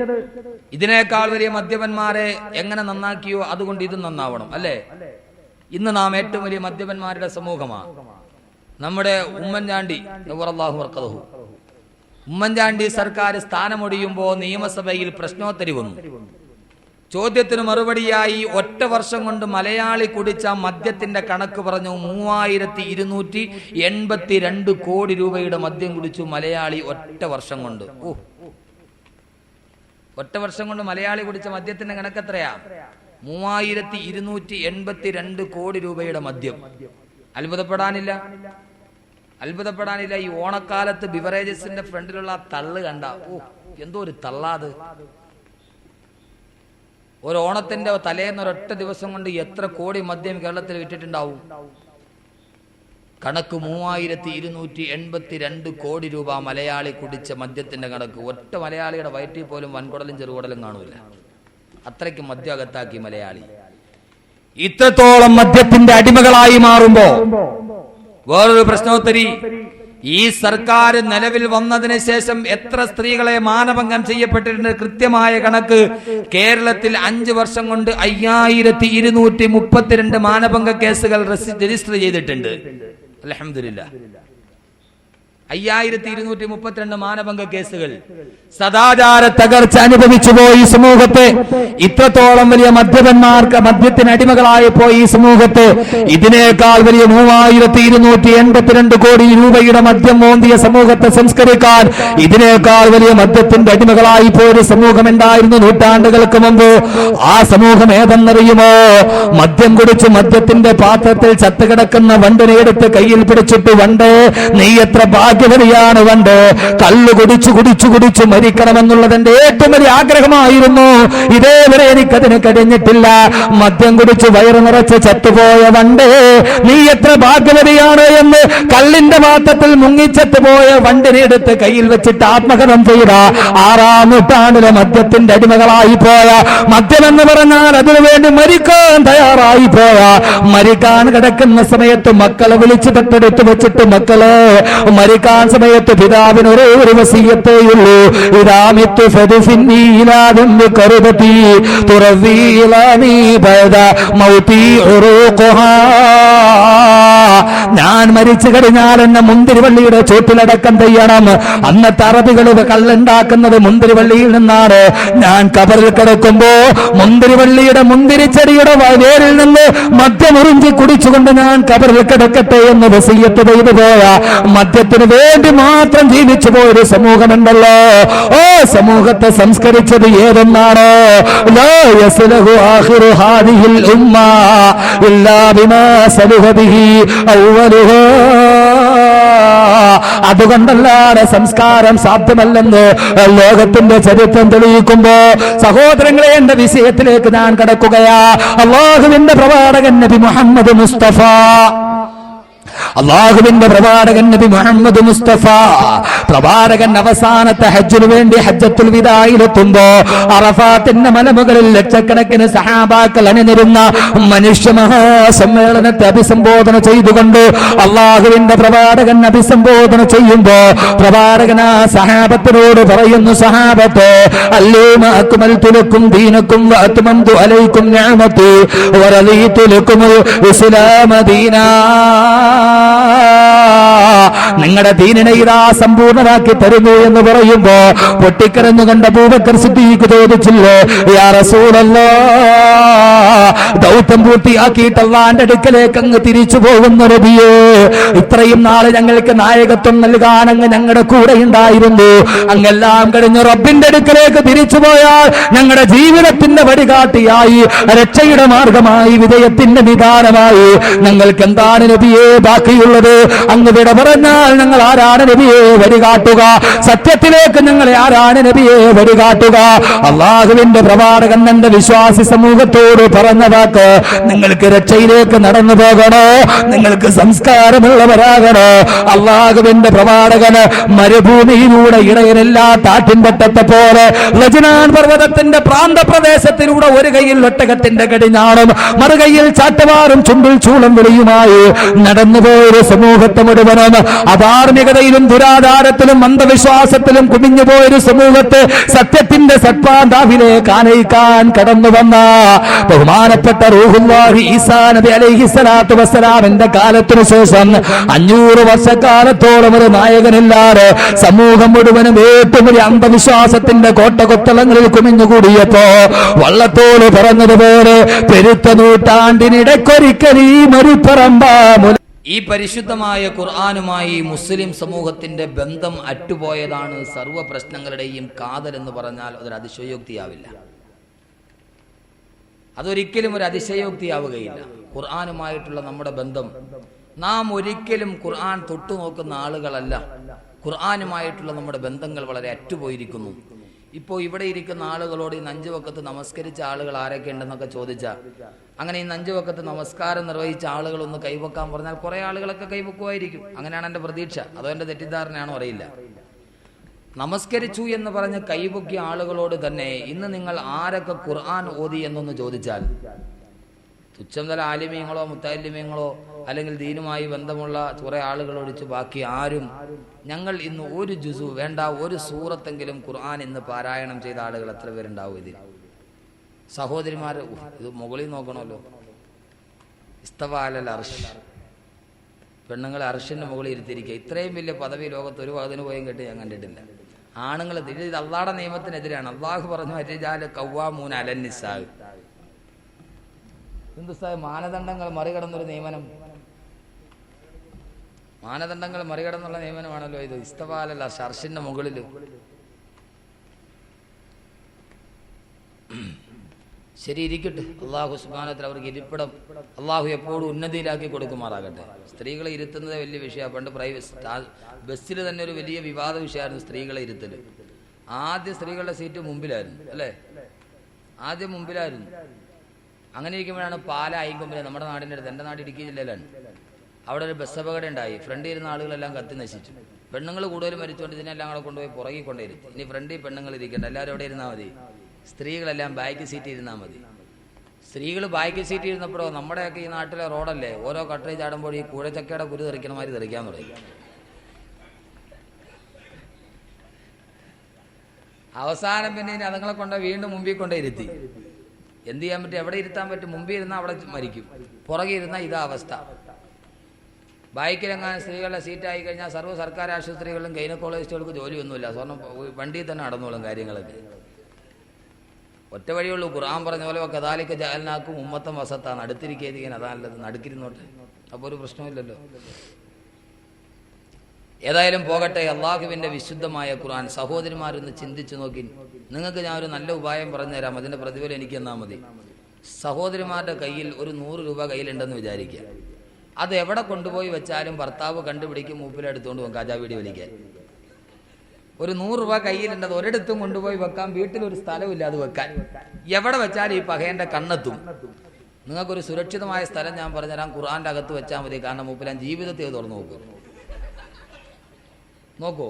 ഇതിനേക്കാൾ വലിയ മദ്യപന്മാരെ എങ്ങനെ നന്നാക്കിയോ അതുകൊണ്ട് ഇതും നന്നാവണം, അല്ലേ? ഇന്ന് നാം ഏറ്റവും വലിയ മദ്യപന്മാരുടെ സമൂഹമാണ്. നമ്മുടെ ഉമ്മൻചാണ്ടി സർക്കാർ സ്ഥാനമൊടിയുമ്പോൾ നിയമസഭയിൽ പ്രശ്നോത്തരി വന്നു. ചോദ്യത്തിന് മറുപടിയായി ഒറ്റ വർഷം കൊണ്ട് മലയാളി കുടിച്ച മദ്യത്തിന്റെ കണക്ക് പറഞ്ഞു. 3282 കോടി രൂപയുടെ മദ്യം കുടിച്ചു മലയാളി ഒറ്റ വർഷം കൊണ്ട്. ഒറ്റ വർഷം കൊണ്ട് മലയാളി കുടിച്ച മദ്യത്തിന്റെ കണക്ക് എത്രയാ? 3282 കോടി രൂപയുടെ മദ്യം. അത്ഭുതപ്പെടാനില്ല. ഈ ഓണക്കാലത്ത് ബിവറേജസിന്റെ ഫ്രണ്ടിലുള്ള തള്ളു കണ്ട എന്തോ ഒരു തള്ളാത്. ഒരു ഓണത്തിന്റെ തലേന്ന് ഒരൊറ്റ ദിവസം കൊണ്ട് എത്ര കോടി മദ്യം കേരളത്തിൽ വിറ്റിട്ടുണ്ടാവും? കണക്ക് 3282 കോടി രൂപ മലയാളി കുടിച്ച മദ്യത്തിന്റെ കണക്ക്. ഒറ്റ മലയാളിയുടെ വയറ്റിൽ പോലും വൻകുടലും ചെറുകുടലും കാണൂല. അത്രയ്ക്ക് മദ്യം അകത്താക്കി മലയാളി. ഇത്രത്തോളം മദ്യത്തിന്റെ അടിമകളായി മാറുമ്പോ വേറൊരു പ്രശ്നോത്തരി, ഈ സർക്കാർ നിലവിൽ വന്നതിന് ശേഷം എത്ര സ്ത്രീകളെ മാനഭംഗം ചെയ്യപ്പെട്ടിട്ടുണ്ട്? കൃത്യമായ കണക്ക് കേരളത്തിൽ 5 വർഷം കൊണ്ട് 5232 മാനഭംഗ കേസുകൾ രജിസ്റ്റർ ചെയ്തിട്ടുണ്ട്. അൽഹംദുലില്ലാഹ്, 5232 മാനഭംഗ കേസുകൾ. സദാചാര തകർച്ച അനുഭവിച്ചു പോയി സമൂഹത്തെ. ഇത്രത്തോളം വലിയ മദ്യപന്മാർക്ക് മദ്യത്തിന് അടിമകളായി പോയി ഈ സമൂഹത്ത്. ഇതിനേക്കാൾ വലിയ 3282 കോടി രൂപയുടെ മദ്യം മോന്തിയ സമൂഹത്തെ സംസ്കരിക്കാൻ ഇതിനേക്കാൾ വലിയ മദ്യത്തിന്റെ അടിമകളായി പോയൊരു സമൂഹം ഉണ്ടായിരുന്നു നൂറ്റാണ്ടുകൾക്ക് മുമ്പ്. ആ സമൂഹം ഏതെന്നറിയുമോ? മദ്യം കുടിച്ച് മദ്യത്തിന്റെ പാത്രത്തിൽ ചത്തുകിടക്കുന്ന വണ്ടിനെ എടുത്ത് കയ്യിൽ പിടിച്ചിട്ട്, വണ്ട് നീ എത്ര ഭാഗ്യവതിയാണ്, വണ്ട് കള്ളു കുടിച്ചു കുടിച്ചു കുടിച്ചു മരിക്കണമെന്നുള്ളത് എന്റെ ഏറ്റവും വലിയ ആഗ്രഹമായിരുന്നു. ഇതേവരെ എനിക്കതിന് കഴിഞ്ഞിട്ടില്ല. മദ്യം കുടിച്ച് വയറ് നിറച്ച് ചത്തുപോയ വണ്ട് നീ എത്ര ഭാഗ്യവതിയാണ് എന്ന് കള്ളിന്റെ പാത്രത്തിൽ മുങ്ങിച്ചത്തുപോയ വണ്ടിനെ എടുത്ത് കയ്യിൽ വെച്ചിട്ട് ആത്മഹത്യ ചെയ്ത 6-ാം നൂറ്റാണ്ടിലെ മദ്യത്തിന്റെ അടിമകളായി പോയ, മദ്യമെന്ന് പറഞ്ഞാൽ അതിനുവേണ്ടി മരിക്കാൻ തയ്യാറായി പോയ, മരിക്കാൻ കിടക്കുന്ന സമയത്ത് മക്കളെ വിളിച്ചു തൊട്ടടുത്ത് വെച്ചിട്ട്, മക്കളെ മരിക്കാൻ സമയത്ത് പിതാവിന് ഒരേ ഒരു വസിയത്തേയുള്ളൂ, ഇതാമിത്തു ഫദ്ഫിന്നി ഇലാ ദംബി ഖർബതി തുറവീലനി ബദ മൗതി ഉറൂഖുഹാ. ഞാൻ മരിച്ചു കഴിഞ്ഞാൽ എന്നെ മുന്തിരിവള്ളിയുടെ ചോട്ടിലടക്കം ചെയ്യണം. അന്നത്തെ അറബികൾ കള്ളുണ്ടാക്കുന്നത് മുന്തിരിവള്ളിയിൽ നിന്നാണ്. ഞാൻ കബറിൽ കിടക്കുമ്പോ മുന്തിരിവള്ളിയുടെ മുന്തിരിച്ചെടിയുടെ വേരിൽ നിന്ന് മദ്യമുറിഞ്ചി കുടിച്ചുകൊണ്ട് ഞാൻ കബറിൽ കിടക്കട്ടെ എന്ന് വസിയത്ത് ചെയ്തു പോയ, മദ്യത്തിന് വേണ്ടി മാത്രം ജീവിച്ചു പോയൊരു സമൂഹമുണ്ടല്ലോ. ഓ സമൂഹത്തെ സംസ്കരിച്ചത് ഏതെന്നാണോ? ലാ യസ്ലഹു ആഖിറു ഹാദിഹിൽ ഉമ്മ ഇല്ലാ ബിമാ സലഹ ബിഹി അവ്വലുഹാ. അതുകൊണ്ടല്ലാതെ സംസ്കാരം സാധ്യമല്ലെന്ന് ലോകത്തിന്റെ ചരിത്രം തെളിയിക്കുമ്പോ, സഹോദരങ്ങളെ, എന്റെ വിഷയത്തിലേക്ക് ഞാൻ കടക്കുകയാ. അല്ലാഹുവിന്റെ പ്രവാചകൻ നബി മുഹമ്മദ് മുസ്തഫ, അള്ളാഹുവിന്റെ പ്രവാചകൻ നബി മുഹമ്മദ് മുസ്തഫ, പ്രവാചകൻ അവസാനത്തെ ഹജ്ജിനു വേണ്ടി ഹജ്ജത്തുൽ വിദായിലെത്തുമ്പോ അറഫാത്തിന്റെ മലമുകളിൽ ലക്ഷക്കണക്കിന് സഹാബാക്കൾ അണിനിരുന്ന മനുഷ്യ മഹാസമ്മേളനത്തെ അഭിസംബോധന ചെയ്തുകൊണ്ട് അള്ളാഹുവിന്റെ പ്രവാചകൻ അഭിസംബോധന ചെയ്യുമ്പോ പ്രവാചകൻ ആ സഹാബത്തിനോട് പറയുന്നു, സഹാബത്തെ, അല്ലൂമ അക്മൽതു ലക്കും ദീനക്കും വഅത്മംതു അലൈക്കും നിഅമതി വറദീതു ലക്കുമുൽ ഇസ്ലാമ ദീനാ. നിങ്ങളുടെ ദീനിനെ ഇതാ സമ്പൂർണ്ണമാക്കി തരുന്നു എന്ന് പറയുമ്പോ പൊട്ടിക്കരഞ്ഞു കണ്ട അബൂബക്കർ സിദ്ദീഖ് ചോദിച്ചില്ലേ, യാ റസൂലല്ലാഹ്, ദൗത്യം പൂർത്തിയാക്കിയിട്ട് അല്ലാഹുവിന്റെ അടുക്കലേക്ക് അങ്ങ് തിരിച്ചു പോകുന്ന നബിയേ, ഇത്രയും നാളെ ഞങ്ങൾക്ക് നായകത്വം നൽകാൻ അങ്ങ് ഞങ്ങളുടെ കൂടെ ഉണ്ടായിരുന്നു. അങ്ങെല്ലാം കഴിഞ്ഞ് റബ്ബിന്റെ അടുക്കലേക്ക് തിരിച്ചു പോയാൽ ഞങ്ങളുടെ ജീവിതത്തിന്റെ വഴികാട്ടിയായി, രക്ഷയുടെ മാർഗമായി, വിജയത്തിന്റെ നിദാനമായി ഞങ്ങൾക്ക് എന്താണ് നബിയെ ബാക്കിയുള്ളത്? അങ്ങ് വിട പറഞ്ഞാൽ ഞങ്ങൾ ആരാണ് നബിയെ വഴികാട്ടുക? സത്യത്തിലേക്ക് ഞങ്ങളെ ആരാണ് നബിയെ വഴികാട്ടുക? അള്ളാഹുവിന്റെ പ്രവാചകൻ എന്റെ വിശ്വാസി സമൂഹത്തോട് പറഞ്ഞ വാക്ക്, നിങ്ങൾക്ക് രക്ഷയിലേക്ക് നടന്നു പോകണോ? നിങ്ങൾക്ക് സംസ്കാരമുള്ളവരാകണോ? അള്ളാഹുവിന്റെ പ്രവാചകന് മരുഭൂമിയിലൂടെ ഇടയനില്ലാത്ത ആട്ടിൻപറ്റത്തെ പോലെ ലജ്നാൻ പർവ്വതത്തിന്റെ പ്രാന്തപ്രദേശത്തിലൂടെ ഒരു കൈയിൽ ഒട്ടകത്തിന്റെ കടിഞ്ഞാണും മറുകൈയിൽ ചാട്ടവാറും ചുണ്ടിൽ ചൂളം വിളിയുമായി നടന്നുപോയൊരു സമൂഹത്തെ മുഴുവനും അധാർമികതയിലും ദുരാചാരത്തിലും അന്ധവിശ്വാസത്തിലും കുമിഞ്ഞുപോയൊരു സമൂഹത്തെ സത്യത്തിന്റെ സത്പാന്താവിലേക്ക് ആനയിക്കാൻ കടന്നു വന്ന ബഹുമാനപ്പെട്ട റൂഹുല്ലാഹി ഈസാ നബി അലൈഹിസ്സലാത്തു വസ്സലാമിന്റെ കാലത്തിനു ശേഷം 500 വർഷക്കാലത്തോളം ഒരു നായകനില്ലാതെ സമൂഹം മുഴുവനും ഏറ്റവും വലിയ അന്ധവിശ്വാസത്തിന്റെ കോട്ടകൊത്തളങ്ങളിൽ കുമിഞ്ഞുകൂടിയപ്പോ വള്ളത്തോട് പറഞ്ഞതുപോലെ പെരുത്ത നൂറ്റാണ്ടിനിടയ്ക്കൊരിക്കൽ ഈ മരുപ്പറമ്പ. ഈ പരിശുദ്ധമായ ഖുർആനുമായി മുസ്ലിം സമൂഹത്തിന്റെ ബന്ധം അറ്റുപോയതാണ് സർവ്വ പ്രശ്നങ്ങളുടെയും കാതൽ എന്ന് പറഞ്ഞാൽ അതൊരു അതിശയോക്തിയാവില്ല. അതൊരിക്കലും ഒരു അതിശയോക്തിയാവുകയില്ല. ഖുർആനുമായിട്ടുള്ള നമ്മുടെ ബന്ധം, നാം ഒരിക്കലും ഖുർആൻ തൊട്ടു നോക്കുന്ന ആളുകളല്ല. ഖുർആനുമായിട്ടുള്ള നമ്മുടെ ബന്ധങ്ങൾ വളരെ അറ്റുപോയിരിക്കുന്നു. ഇപ്പോൾ ഇവിടെ ഇരിക്കുന്ന ആളുകളോട് ഈ 5 വക്കത്ത് നമസ്കരിച്ച ആളുകൾ ആരൊക്കെ ഉണ്ടെന്നൊക്കെ ചോദിച്ചാൽ, അങ്ങനെ ഈ 5 വക്കത്ത് നമസ്കാരം നിർവഹിച്ച ആളുകളൊന്ന് കൈവക്കാൻ പറഞ്ഞാൽ കുറേ ആളുകളൊക്കെ കൈവക്കുമായിരിക്കും. അങ്ങനെയാണ് എൻ്റെ പ്രതീക്ഷ. അതോ എൻ്റെ തെറ്റിദ്ധാരണയാണോ അറിയില്ല. നമസ്കരിച്ചു എന്ന് പറഞ്ഞ് കൈവക്കിയ ആളുകളോട് തന്നെ ഇന്ന് നിങ്ങൾ ആരൊക്കെ ഖുർആൻ ഓതി എന്നൊന്ന് ചോദിച്ചാൽ, തുച്ഛം തല ആലിമീങ്ങളോ മുത്തല്ലിമീങ്ങളോ അല്ലെങ്കിൽ ദീനുമായി ബന്ധമുള്ള കുറേ ആളുകൾ ഒഴിച്ച് ബാക്കി ആരും ഞങ്ങൾ ഇന്ന് ഒരു ജുസു വേണ്ട ഒരു സൂറത്തെങ്കിലും ഖുർആൻ ഇന്ന് പാരായണം ചെയ്ത ആളുകൾ എത്ര പേരുണ്ടാവും ഇതിൽ? സഹോദരിമാർ, ഇത് മുകളിൽ നോക്കണമല്ലോ. ഇസ്തവാലൽ അർഷ്, പെണ്ണുങ്ങളെ അർഷിന്റെ മുകളിൽ ഇരുത്തിയിരിക്കുക. ഇത്രയും വലിയ പദവി ലോകത്ത് ഒരു പതിന് പോയും കേട്ട് ഞാൻ കണ്ടിട്ടില്ല. ആണുങ്ങൾ ഇത് അള്ളാഹുടെ നിയമത്തിനെതിരാണ്. അള്ളാഹു പറഞ്ഞു മറ്റേ കവ്വാമൂന അലന്നിസാ. ഹിന്ദുസ്ഥാൻ മാനദണ്ഡങ്ങൾ മറികടന്നൊരു നിയമനം, മാനദണ്ഡങ്ങൾ മറികടന്നുള്ള നിയമനമാണല്ലോ ഇത്. ഇസ്തവാലല്ല ഷർഷിന്റെ മുകളിൽ. ശരി, ഇരിക്കട്ടെ. അള്ളാഹു സുബ്ഹാനഹു അവർക്ക് ഇരിപ്പിടം അള്ളാഹു എപ്പോഴും ഉന്നതിയിലാക്കി കൊടുക്കുമാറാകട്ടെ. സ്ത്രീകളെ ഇരുത്തുന്നത് വലിയ വിഷയമാണ്. പണ്ട് ബസ്സിൽ തന്നെ ഒരു വലിയ വിവാദ വിഷയമായിരുന്നു സ്ത്രീകളെ ഇരുത്തൽ. ആദ്യം സ്ത്രീകളുടെ സീറ്റ് മുമ്പിലായിരുന്നു, അല്ലേ? ആദ്യം മുമ്പിലായിരുന്നു. അങ്ങനെ ഇരിക്കുമ്പോഴാണ് പാല അയ്യങ്കൊമ്പിലെ, നമ്മുടെ നാടിൻ്റെ അടുത്ത്, എൻ്റെ നാട് ഇടുക്കി ജില്ലയിലാണ്, അവിടെ ഒരു ബസ് അപകടം ഉണ്ടായി. ഫ്രണ്ടിൽ ഇരുന്ന ആളുകളെല്ലാം കത്തി നശിച്ചു. പെണ്ണുങ്ങൾ കൂടുതലും മരിച്ചുകൊണ്ട് ഇതിനെല്ലാം കൂടെ കൊണ്ടുപോയി പുറകിൽ കൊണ്ടിരുത്തി. ഇനി ഫ്രണ്ടിൽ പെണ്ണുങ്ങൾ ഇരിക്കണ്ട, എല്ലാവരും അവിടെ ഇരുന്നാൽ മതി. സ്ത്രീകളെല്ലാം ബാക്ക് സീറ്റ് ഇരുന്നാൽ മതി. സ്ത്രീകൾ ബാക്ക് സീറ്റ് ഇരുന്നപ്പോഴോ നമ്മുടെയൊക്കെ ഈ നാട്ടിലെ റോഡല്ലേ, ഓരോ കട്ടറി ചാടുമ്പോൾ ഈ കൂഴച്ചക്കയുടെ കുരു തെറിക്കണ മാതിരി തെറിക്കാൻ തുടങ്ങി. അവസാനം പിന്നെ അതുങ്ങളെ കൊണ്ട് വീണ്ടും മുമ്പിൽ കൊണ്ടേ ഇരുത്തി. എന്ത് ചെയ്യാൻ പറ്റും? എവിടെ ഇരുത്താൻ പറ്റും? മുമ്പിൽ ഇരുന്നാൽ അവിടെ മരിക്കും, പുറകെ ഇരുന്നാൽ ഇതാ അവസ്ഥ. ബൈക്കിലെങ്ങാനും സ്ത്രീകളുടെ സീറ്റായി കഴിഞ്ഞാൽ സർവ്വ സർക്കാർ ആശുപത്രികളിലും ഗൈനക്കോളജിസ്റ്റുകൾക്ക് ജോലിയൊന്നുമില്ല. സ്വർണ്ണം വണ്ടിയിൽ തന്നെ നടന്നോളും കാര്യങ്ങളൊക്കെ. ഒറ്റ വഴിയുള്ളൂ. ഖുർആൻ പറഞ്ഞ പോലെ കദാലിക ജഅൽനാക്കും ഉമ്മത്തൻ വസത്താണ്. അടുത്തിരിക്കാൻ അതാ നല്ലത്, നടുക്കിരുന്നോട്ടെ, അപ്പോൾ ഒരു പ്രശ്നമില്ലല്ലോ. ഏതായാലും പോകട്ടെ. അള്ളാഹുവിൻ്റെ വിശുദ്ധമായ ഖുർആൻ സഹോദരിമാരൊന്ന് ചിന്തിച്ചു നോക്കി. നിങ്ങൾക്ക് ഞാൻ ഒരു നല്ല ഉപായം പറഞ്ഞു തരാം, അതിൻ്റെ പ്രതിഫലം എനിക്ക് തന്നാൽ മതി. സഹോദരിമാരുടെ കയ്യിൽ ഒരു 100 രൂപ കയ്യിലുണ്ടെന്ന് വിചാരിക്കുക. അത് എവിടെ കൊണ്ടുപോയി വെച്ചാലും ഭർത്താവ് കണ്ടുപിടിക്കും, മൂപ്പിലെടുത്തുകൊണ്ട് പോകും കാജാവീടി വലിക്കാൻ. ഒരു 100 രൂപ കയ്യിലുണ്ട്, അത് ഒരിടത്തും കൊണ്ടുപോയി വെക്കാൻ വീട്ടിലൊരു സ്ഥലമില്ല അത് വെക്കാൻ. എവിടെ വെച്ചാലും ഈ പകയൻ്റെ കണ്ണെത്തും. നിങ്ങൾക്കൊരു സുരക്ഷിതമായ സ്ഥലം ഞാൻ പറഞ്ഞുതരാം, ഖുർആൻ്റെ അകത്ത് വെച്ചാൽ മതി. കാരണം മൂപ്പിലാൻ ജീവിതത്തെ തുറന്നു നോക്കൂ.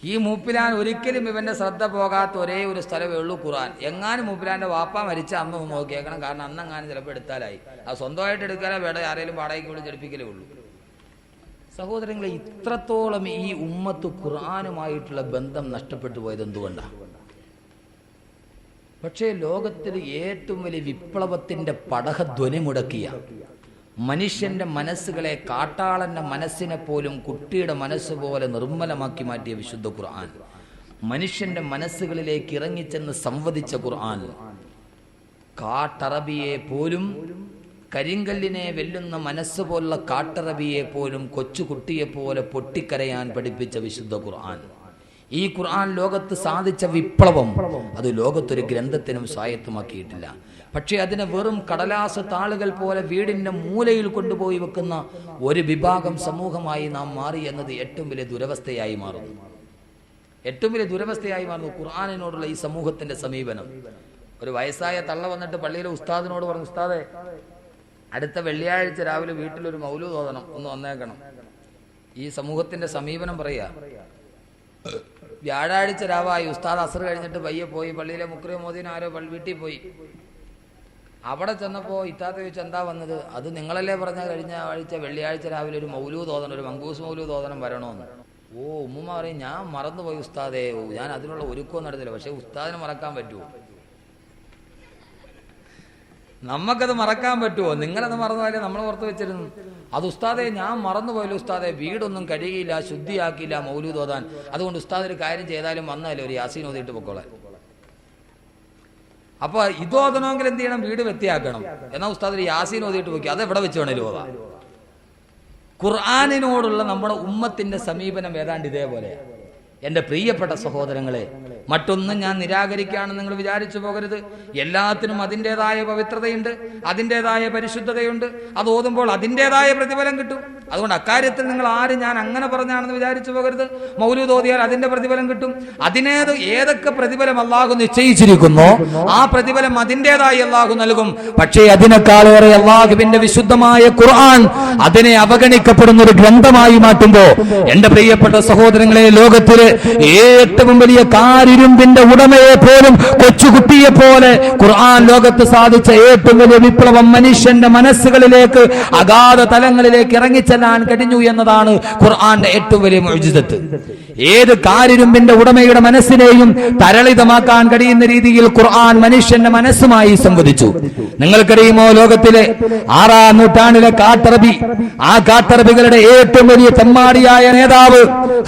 ഈ മൂപ്പിലാൻ ഒരിക്കലും ഇവന്റെ ശ്രദ്ധ പോകാത്ത ഒരേ ഒരു സ്ഥലമേ ഉള്ളൂ ഖുർആൻ. എങ്ങാനും മൂപ്പിലാന്റെ വാപ്പ മരിച്ച അന്ന് നോക്കിയേക്കണം. കാരണം അന്നെങ്ങാനും ചിലപ്പോൾ എടുത്താലായി. അത് സ്വന്തമായിട്ട് എടുക്കാനോ വേണ്ട, ആരെങ്കിലും വാടകയ്ക്ക് വിളിച്ച് എടുപ്പിക്കലേ ഉള്ളൂ. സഹോദരങ്ങളെ, ഇത്രത്തോളം ഈ ഉമ്മത്ത് ഖുർആനുമായിട്ടുള്ള ബന്ധം നഷ്ടപ്പെട്ടു പോയത് എന്തുകൊണ്ടാണ്? പക്ഷേ ലോകത്തിൽ ഏറ്റവും വലിയ വിപ്ലവത്തിന്റെ പടഹധ്വനി മുടക്കിയ, മനുഷ്യന്റെ മനസ്സുകളെ, കാട്ടാളന്റെ മനസ്സിനെ പോലും കുട്ടിയുടെ മനസ്സ് പോലെ നിർമ്മലമാക്കി മാറ്റിയ വിശുദ്ധ ഖുർആൻ, മനുഷ്യന്റെ മനസ്സുകളിലേക്ക് ഇറങ്ങിച്ചെന്ന് സംവദിച്ച ഖുർആൻ, കാട്ടറബിയെ പോലും, കരിങ്കല്ലിനെ വെല്ലുന്ന മനസ്സ് പോലുള്ള കാട്ടറബിയെ പോലും കൊച്ചുകുട്ടിയെപ്പോലെ പൊട്ടിക്കരയാൻ പഠിപ്പിച്ച വിശുദ്ധ ഖുർആൻ. ഈ ഖുർആൻ ലോകത്ത് സാധിച്ച വിപ്ലവം അത് ലോകത്തൊരു ഗ്രന്ഥത്തിനും സ്വായത്തമാക്കിയിട്ടില്ല. പക്ഷേ അതിനെ വെറും കടലാസ് താളുകൾ പോലെ വീടിൻ്റെ മൂലയിൽ കൊണ്ടുപോയി വെക്കുന്ന ഒരു വിഭാഗം സമൂഹമായി നാം മാറി എന്നത് ഏറ്റവും വലിയ ദുരവസ്ഥയായി മാറുന്നു. ഏറ്റവും വലിയ ദുരവസ്ഥയായി മാറുന്നു ഖുർആനിനോടുള്ള ഈ സമൂഹത്തിന്റെ സമീപനം. ഒരു വയസ്സായ തള്ള വന്നിട്ട് പള്ളിയിലെ ഉസ്താദിനോട് പറഞ്ഞു, ഉസ്താദെ, അടുത്ത വെള്ളിയാഴ്ച രാവിലെ വീട്ടിലൊരു മൗലൂദ് ഓതണം, ഒന്ന് വന്നേക്കണം. ഈ സമൂഹത്തിന്റെ സമീപനം പറയാ. വ്യാഴാഴ്ച രാവായി. ഉസ്താദ് അസർ കഴിഞ്ഞിട്ട് പയ്യെ പോയി പള്ളിയിലെ മുക്രി മോദീൻ ആരോ വീട്ടിൽ പോയി. അവിടെ ചെന്നപ്പോൾ ഇത്താത്ത ചോദിച്ചു, എന്താ വന്നത്? അത് നിങ്ങളല്ലേ പറഞ്ഞ കഴിഞ്ഞ ആഴ്ച വെള്ളിയാഴ്ച രാവിലെ ഒരു മൗലൂദ് ഓതണം, ഒരു മങ്കൂസ് മൗലൂദ് ഓതണം വരണമെന്ന്. ഓ, ഉമ്മുമ്മ പറയും, ഞാൻ മറന്നുപോയി ഉസ്താദേ, ഞാൻ അതിനുള്ള ഒരുക്കവും നടത്തില്ല. പക്ഷെ ഉസ്താദിന് മറക്കാൻ പറ്റുമോ? നമുക്കത് മറക്കാൻ പറ്റുമോ? നിങ്ങളത് മറന്നുപോയാലേ നമ്മൾ ഓർത്ത് വെച്ചിരുന്നു. അത് ഉസ്താദെ, ഞാൻ മറന്നുപോയല്ലോ ഉസ്താദെ, വീടൊന്നും കഴുകിയില്ല, ശുദ്ധിയാക്കിയില്ല മൗലൂദ് ഓതാൻ. അതുകൊണ്ട് ഉസ്താദ് ഒരു കാര്യം ചെയ്താലും വന്നാലേ ഒരു യാസീൻ ഓതിയിട്ട് പൊക്കോളാൻ. അപ്പൊ ഇത് ഓതണമെങ്കിൽ എന്ത് ചെയ്യണം? വീട് വൃത്തിയാക്കണം. എന്നാൽ ഉസ്താദ് ഒരു യാസീൻ ഓതിയിട്ട് പോയി, അത് എവിടെ വെച്ച് വേണേലും ഓതാം. ഖുർആനിനോടുള്ള നമ്മുടെ ഉമ്മത്തിന്റെ സമീപനം ഏതാണ്ട് ഇതേപോലെയാണ്. എൻ്റെ പ്രിയപ്പെട്ട സഹോദരങ്ങളെ, മറ്റൊന്നും ഞാൻ നിരാകരിക്കുകയാണെന്ന് നിങ്ങൾ വിചാരിച്ചു പോകരുത്. എല്ലാത്തിനും അതിൻ്റെതായ പവിത്രതയുണ്ട്, അതിൻ്റെതായ പരിശുദ്ധതയുണ്ട്. അത് ഓതുമ്പോൾ അതിൻ്റെതായ പ്രതിഫലം കിട്ടും. അതുകൊണ്ട് അക്കാര്യത്തിൽ നിങ്ങൾ ആരും ഞാൻ അങ്ങനെ പറഞ്ഞാണെന്ന് വിചാരിച്ചു പോകരുത്. മൗലൂദ് ഓതിയാൽ അതിന്റെ പ്രതിഫലം കിട്ടും. ഏതൊക്കെ പ്രതിഫലം അള്ളാഹു നിശ്ചയിച്ചിരിക്കുന്നു ആ പ്രതിഫലം അതിൻ്റെതായി അള്ളാഹു നൽകും. പക്ഷേ അതിനേക്കാളേറെ അള്ളാഹുവിന്റെ വിശുദ്ധമായ ഖുർആൻ അതിനെ അവഗണിക്കപ്പെടുന്ന ഒരു ഗ്രന്ഥമായി മാറ്റുമ്പോ, എന്റെ പ്രിയപ്പെട്ട സഹോദരങ്ങളെ, ലോകത്തിലെ ഏറ്റവും വലിയ കാരിരുമ്പിന്റെ ഉടമയെ പോലും കൊച്ചുകുട്ടിയെ പോലെ ഖുർആൻ ലോകത്ത് സാധിച്ച ഏറ്റവും വലിയ വിപ്ലവം മനുഷ്യന്റെ മനസ്സുകളിലേക്ക് അഗാധ തലങ്ങളിലേക്ക് ഇറങ്ങിച്ചെല്ലാൻ കഴിഞ്ഞു എന്നതാണ് ഖുർആന്റെ ഏറ്റവും വലിയ മുഅ്ജിസത്ത്. ഏത് കാരിരുമ്പിന്റെ ഉടമയുടെ മനസ്സിനെയും തരളിതമാക്കാൻ കഴിയുന്ന രീതിയിൽ ഖുർആൻ മനുഷ്യന്റെ മനസ്സുമായി സംവദിച്ചു. നിങ്ങൾക്കറിയുമോ, ലോകത്തിലെ 6-ാം നൂറ്റാണ്ടിലെ കാട്ടറബി, ആ കാട്ടറബികളുടെ ഏറ്റവും വലിയ തെമ്മാടിയായ നേതാവ്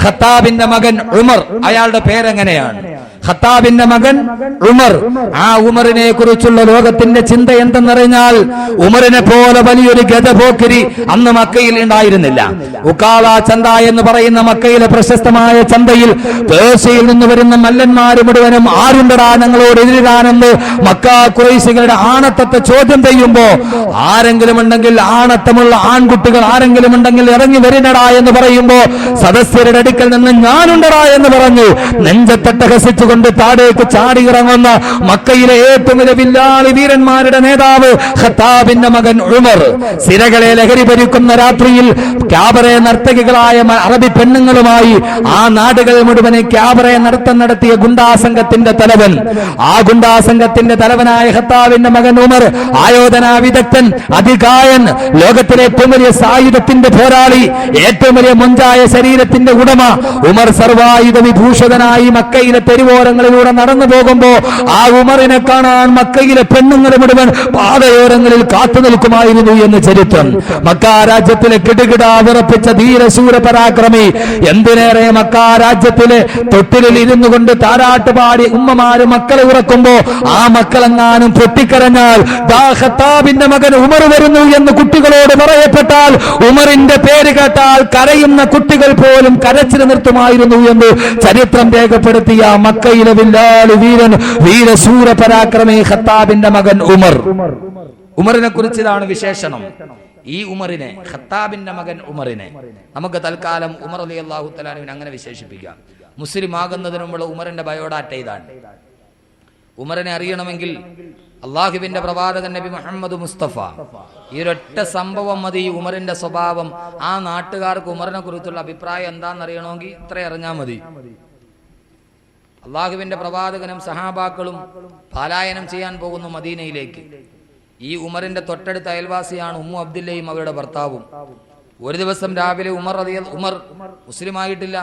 ഖത്താബിന്റെ മകൻ ഉമർ. അയാളുടെ പേരെങ്ങനെയാണ്? ഖത്താബിന്റെ മകൻ ഉമർ. ആ ഉമറിനെ കുറിച്ചുള്ള ലോകത്തിന്റെ ചിന്ത എന്തെന്നറിഞ്ഞാൽ, ഉമറിനെ പോലെ വലിയൊരു ഗജപോക്കിരി അന്ന് മക്കയിൽ ഉണ്ടായിരുന്നില്ല. ഉക്കാള ചന്ത എന്ന് പറയുന്ന മക്കയിലെ പ്രശസ്തമായ ചന്തയിൽ പേർഷ്യയിൽ നിന്ന് വരുന്ന മല്ലന്മാര് മുഴുവനും ആരുണ്ടടാ ഞങ്ങളോട് എതിരാനെന്ന് മക്ക ഖുറൈശികളുടെ ആണത്തത്തെ ചോദ്യം ചെയ്യുമ്പോ, ആരെങ്കിലും ഉണ്ടെങ്കിൽ, ആണത്തമുള്ള ആൺകുട്ടികൾ ആരെങ്കിലും ഉണ്ടെങ്കിൽ ഇറങ്ങി വരിനടാ എന്ന് പറയുമ്പോ, സദസ്യരുടെ അടുക്കൽ നിന്ന് ഞാനുണ്ടടാ എന്ന് പറഞ്ഞു നെഞ്ചത്തട്ടഹസിച്ചു കൊണ്ട് താഴേക്ക് ചാടി ഇറങ്ങുന്ന മക്കയിലെ ഏറ്റവും വലിയ വില്ലാളി വീരന്മാരുടെ നേതാവ് ഖത്താബിന്റെ മകൻ ഉമർ. സിരകളെ ലഹരി ഭരിക്കുന്ന രാത്രിയിൽ ക്യാബറെ നർത്തകികളായ അറബി പെണ്ണുങ്ങളുമായി ആ നാടുകൾ മുഴുവനെ ക്യാബറെ നടത്തിയ ഗുണ്ടാസംഘത്തിന്റെ തലവൻ, ആ ഗുണ്ടാസംഘത്തിന്റെ തലവനായ ഖത്താബിന്റെ മകൻ ഉമർ, ആയോധനാ വിദഗ്ധൻ, അതികായൻ, ലോകത്തിലെ ഏറ്റവും വലിയ സായുധത്തിന്റെ പോരാളി, ഏറ്റവും വലിയ മൊഞ്ചായ ശരീരത്തിന്റെ ഉടമ ഉമർ സർവായുധ വിഭൂഷിതനായി മക്കയിലെ തെരുവോരങ്ങളിലൂടെ നടന്നു പോകുമ്പോ ആ ഉമറിനെ കാണാൻ മക്കയിലെ പെണ്ണുങ്ങൾ മുഴുവൻ പാതയോരങ്ങളിൽ കാത്തു നിൽക്കുമായിരുന്നു എന്ന് ചരിത്രം. മക്ക രാജ്യത്തിലെ കിടുകിട വിറപ്പിച്ച ധീരശൂര പരാക്രമി, എന്തിനേറെ മക്ക രാജ്യത്തിലെ തൊട്ടിലിൽ ഇരുന്നു കൊണ്ട് താരാട്ടുപാടി ഉമ്മമാര് മക്കളെ ഉറക്കുമ്പോ ആ മക്കളെങ്ങാനും പൊട്ടിക്കരഞ്ഞാൽ ദാ ഖത്താബിന്റെ മകൻ ഉമർ വരുന്നു എന്ന് കുട്ടികളോട് പറയപ്പെട്ടാൽ, ഉമറിന്റെ പേര് കേട്ടാൽ കരയുന്ന കുട്ടികൾ പോലും കരച്ചിൽ നിർത്തുമായിരുന്നു എന്ന് ചരിത്രം രേഖപ്പെടുത്തിയ മക്കയിലെ വില്ലാളി വീരൻ, വീരശൂര പരാക്രമി ഖത്താബിന്റെ മകൻ ഉമർ. ഉമറിനെ കുറിച്ച് ഇതാണ് വിശേഷണം. ഈ ഉമറിനെ, ഖത്താബിന്റെ മകൻ ഉമറിനെ നമുക്ക് തൽക്കാലം ഉമർ റളിയല്ലാഹു തആല അൻഹു അങ്ങനെ വിശേഷിപ്പിക്കാം. മുസ്ലിം ആകുന്നതിന് മുമ്പ് ഉമറിന്റെ ബയോഡാറ്റ ഇതാണ്. ഉമറിനെ അറിയണമെങ്കിൽ അള്ളാഹുവിന്റെ പ്രവാചകൻ നബി മുഹമ്മദ് മുസ്തഫ ഈ ഒരൊറ്റ സംഭവം മതി ഉമറിന്റെ സ്വഭാവം, ആ നാട്ടുകാർക്ക് ഉമറിനെ കുറിച്ചുള്ള അഭിപ്രായം എന്താണെന്നറിയണമെങ്കിൽ ഇത്ര അറിഞ്ഞാൽ മതി. അള്ളാഹുവിന്റെ പ്രവാചകനും സഹാബാക്കളും പലായനം ചെയ്യാൻ പോകുന്നു മദീനയിലേക്ക്. ഈ ഉമറിന്റെ തൊട്ടടുത്ത അയൽവാസിയാണ് ഉമ്മു അബ്ദുല്ലയും അവരുടെ ഭർത്താവും. ഒരു ദിവസം രാവിലെ ഉമർ മുസ്ലിമായിട്ടില്ല,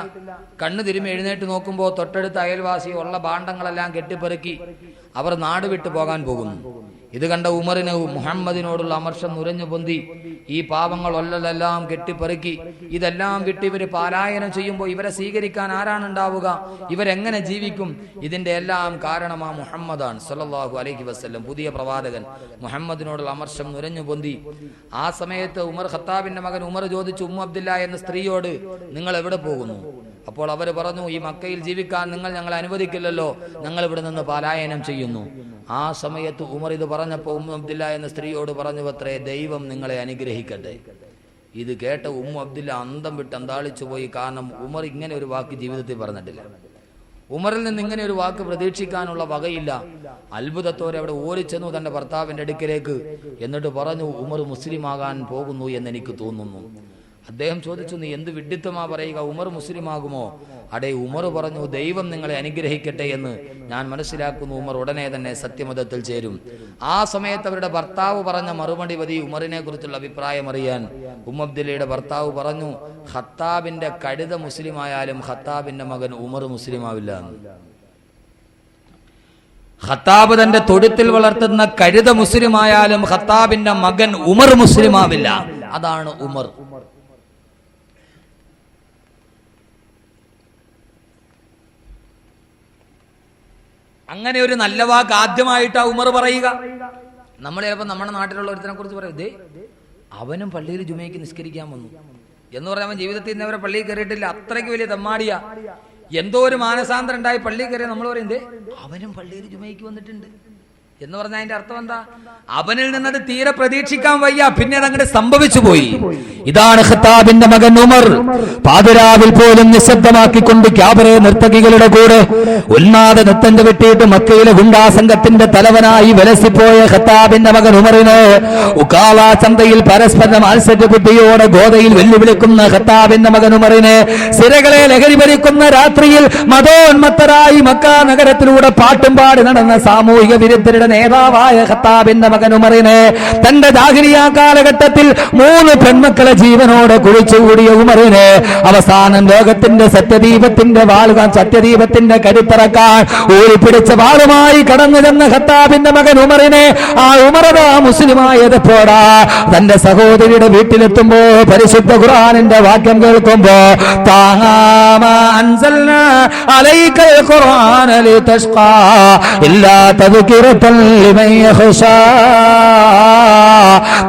കണ്ണു തിരുമ്മി എഴുന്നേറ്റ് നോക്കുമ്പോൾ തൊട്ടടുത്ത അയൽവാസി ഉള്ള ഭാണ്ഡങ്ങളെല്ലാം കെട്ടിപ്പെറുക്കി അവർ നാട് വിട്ടു പോകാൻ പോകുന്നു. ഇത് കണ്ട ഉമറിന് മുഹമ്മദിനോടുള്ള അമർഷം നുരഞ്ഞു പൊന്തി. ഈ പാവങ്ങൾ ഒല്ലെല്ലാം കെട്ടിപ്പെറുക്കി ഇതെല്ലാം വിട്ട് ഇവര് പാലായനം ചെയ്യുമ്പോൾ ഇവരെ സ്വീകരിക്കാൻ ആരാണുണ്ടാവുക? ഇവരെങ്ങനെ ജീവിക്കും? ഇതിന്റെ എല്ലാം കാരണമാ മുഹമ്മദാണ് സല്ലല്ലാഹു അലൈഹി വസല്ലം, പുതിയ പ്രവാചകൻ. മുഹമ്മദിനോടുള്ള അമർഷം നുരഞ്ഞു പൊന്തി. ആ സമയത്ത് ഖത്താബിന്റെ മകൻ ഉമർ ചോദിച്ചു ഉമ്മു അബ്ദുല്ല എന്ന സ്ത്രീയോട്, നിങ്ങൾ എവിടെ പോകുന്നു? അപ്പോൾ അവർ പറഞ്ഞു, ഈ മക്കയിൽ ജീവിക്കാൻ നിങ്ങൾ ഞങ്ങളെ അനുവദിക്കില്ലല്ലോ, ഞങ്ങൾ ഇവിടെ നിന്ന് പലായനം ചെയ്യുന്നു. ആ സമയത്ത് ഉമർ ഇത് പറഞ്ഞപ്പോൾ ഉമ്മു അബ്ദുല്ല എന്ന സ്ത്രീയോട് പറഞ്ഞു അത്രേ, ദൈവം നിങ്ങളെ അനുഗ്രഹിക്കട്ടെ. ഇത് കേട്ട ഉമ്മു അബ്ദുല്ല അന്തം വിട്ട് അന്താളിച്ചു പോയി. കാരണം ഉമർ ഇങ്ങനെ ഒരു വാക്ക് ജീവിതത്തിൽ പറഞ്ഞിട്ടില്ല. ഉമറിൽ നിന്ന് ഇങ്ങനെ ഒരു വാക്ക് പ്രതീക്ഷിക്കാനുള്ള വകയില്ല. അത്ഭുതത്തോടെ അവിടെ ഓടിച്ചെന്നു തന്റെ ഭർത്താവിന്റെ അടുക്കിലേക്ക്. എന്നിട്ട് പറഞ്ഞു, ഉമർ മുസ്ലിം ആകാൻ പോകുന്നു എന്ന് എനിക്ക് തോന്നുന്നു. അദ്ദേഹം ചോദിച്ചു, നീ എന്ത് വിഡ്ഢിത്തമാ പറയുക, ഉമർ മുസ്ലിം ആകുമോ? അടേ, ഉമർ പറഞ്ഞു ദൈവം നിങ്ങളെ അനുഗ്രഹിക്കട്ടെ എന്ന് ഞാൻ മനസ്സിലാക്കുന്നു. ഉമർ ഉടനെ തന്നെ സത്യമതത്തിൽ ചേരും. ആ സമയത്ത് അവരുടെ ഭർത്താവ് പറഞ്ഞ മറുപടി മതി ഉമറിനെ കുറിച്ചുള്ള അഭിപ്രായം അറിയാൻ. ഉമ്മബ്ദുല്ലയുടെ ഭർത്താവ് പറഞ്ഞു, ഖത്താബിന്റെ കഴുത മുസ്ലിം ആയാലും ഖത്താബിന്റെ മകൻ ഉമർ മുസ്ലിം ആവില്ല. ഖത്താബ് തന്റെ തൊഴുത്തിൽ വളർത്തുന്ന കഴുത മുസ്ലിം ആയാലും ഖത്താബിന്റെ മകൻ ഉമർ മുസ്ലിം ആവില്ല. അതാണ് ഉമർ. അങ്ങനെ ഒരു നല്ല വാക്ക് ആദ്യമായിട്ടാ ഉമർ പറയുക. നമ്മൾ ചിലപ്പോൾ നമ്മുടെ നാട്ടിലുള്ള ഒരുത്തിനെ കുറിച്ച് പറയും, ദേ അവനും പള്ളിയിൽ ജുമയ്ക്ക് നിസ്കരിക്കാൻ വന്നു എന്ന് പറഞ്ഞാൽ അവൻ ജീവിതത്തിൽ നിന്ന് അവരെ പള്ളിയിൽ കയറിയിട്ടില്ല. അത്രയ്ക്ക് വലിയ തെമ്മാടിയാ. എന്തോ ഒരു മാനസാന്തരം ഉണ്ടായി പള്ളിയിൽ കയറിയ നമ്മൾ പറയും, ദേ അവനും പള്ളിയിൽ ജുമയ്ക്ക് വന്നിട്ടുണ്ട്. എന്ന് പറഞ്ഞാൽ അതിന്റെ അർത്ഥം എന്താ? അവനിൽ നിന്നത് തീരെ പ്രതീക്ഷിക്കാൻ വയ്യ, പിന്നെ അതങ്ങോട്ട് സംഭവിച്ചു പോയി. ഇതാണ് ഖത്താബിന്റെ മകൻ ഉമർ. പാതിരാവിൽ പോലും നിശബ്ദമാക്കിക്കൊണ്ട് ക്യാബറെ നർത്തകികളുടെ കൂടെ ഉന്മാദ നൃത്തം ചവിട്ടിയിട്ട് മക്കയിലെ ഗുണ്ടാ സംഘത്തിന്റെ തലവനായി വിലസിപ്പോയ ഖത്താബിന്റെ മകൻ ഉമറിന് ഉക്കാള ചന്തയിൽ പരസ്പര മത്സര ബുദ്ധിയോടെ ഗോതയിൽ വെല്ലുവിളിക്കുന്ന ഖത്താബിന്റെ മകൻ ഉമറിന് സിരകളെ ലഹരി ഭരിക്കുന്ന രാത്രിയിൽ മതോന്മത്തരായി മക്ക നഗരത്തിലൂടെ പാട്ടും പാടി നടന്ന സാമൂഹിക വിരുദ്ധരുടെ നേതാവായ ഖത്താബിന്റെ മകൻ ഉമറിന് തന്റെ ജാഹിലിയ്യ കാലഘട്ടത്തിൽ 3 പെൺമക്കളെ ജീവനോടെ കുഴിച്ചുകൂടിയ ഉമറിന് അവസാനം ലോകത്തിന്റെ സത്യദീപത്തിന്റെ കരുത്തറക്കാൻ ഊരിപ്പിടിച്ച വാളുമായി കടന്നു ചെന്ന ഖത്താബിന്റെ മകൻ ഉമറിനെ ആ ഉമറതാ മുസ്ലിമായതപ്പോടാ തന്റെ സഹോദരിയുടെ വീട്ടിലെത്തുമ്പോ പരിശുദ്ധ ഖുർആനിന്റെ വാക്യം കേൾക്കുമ്പോ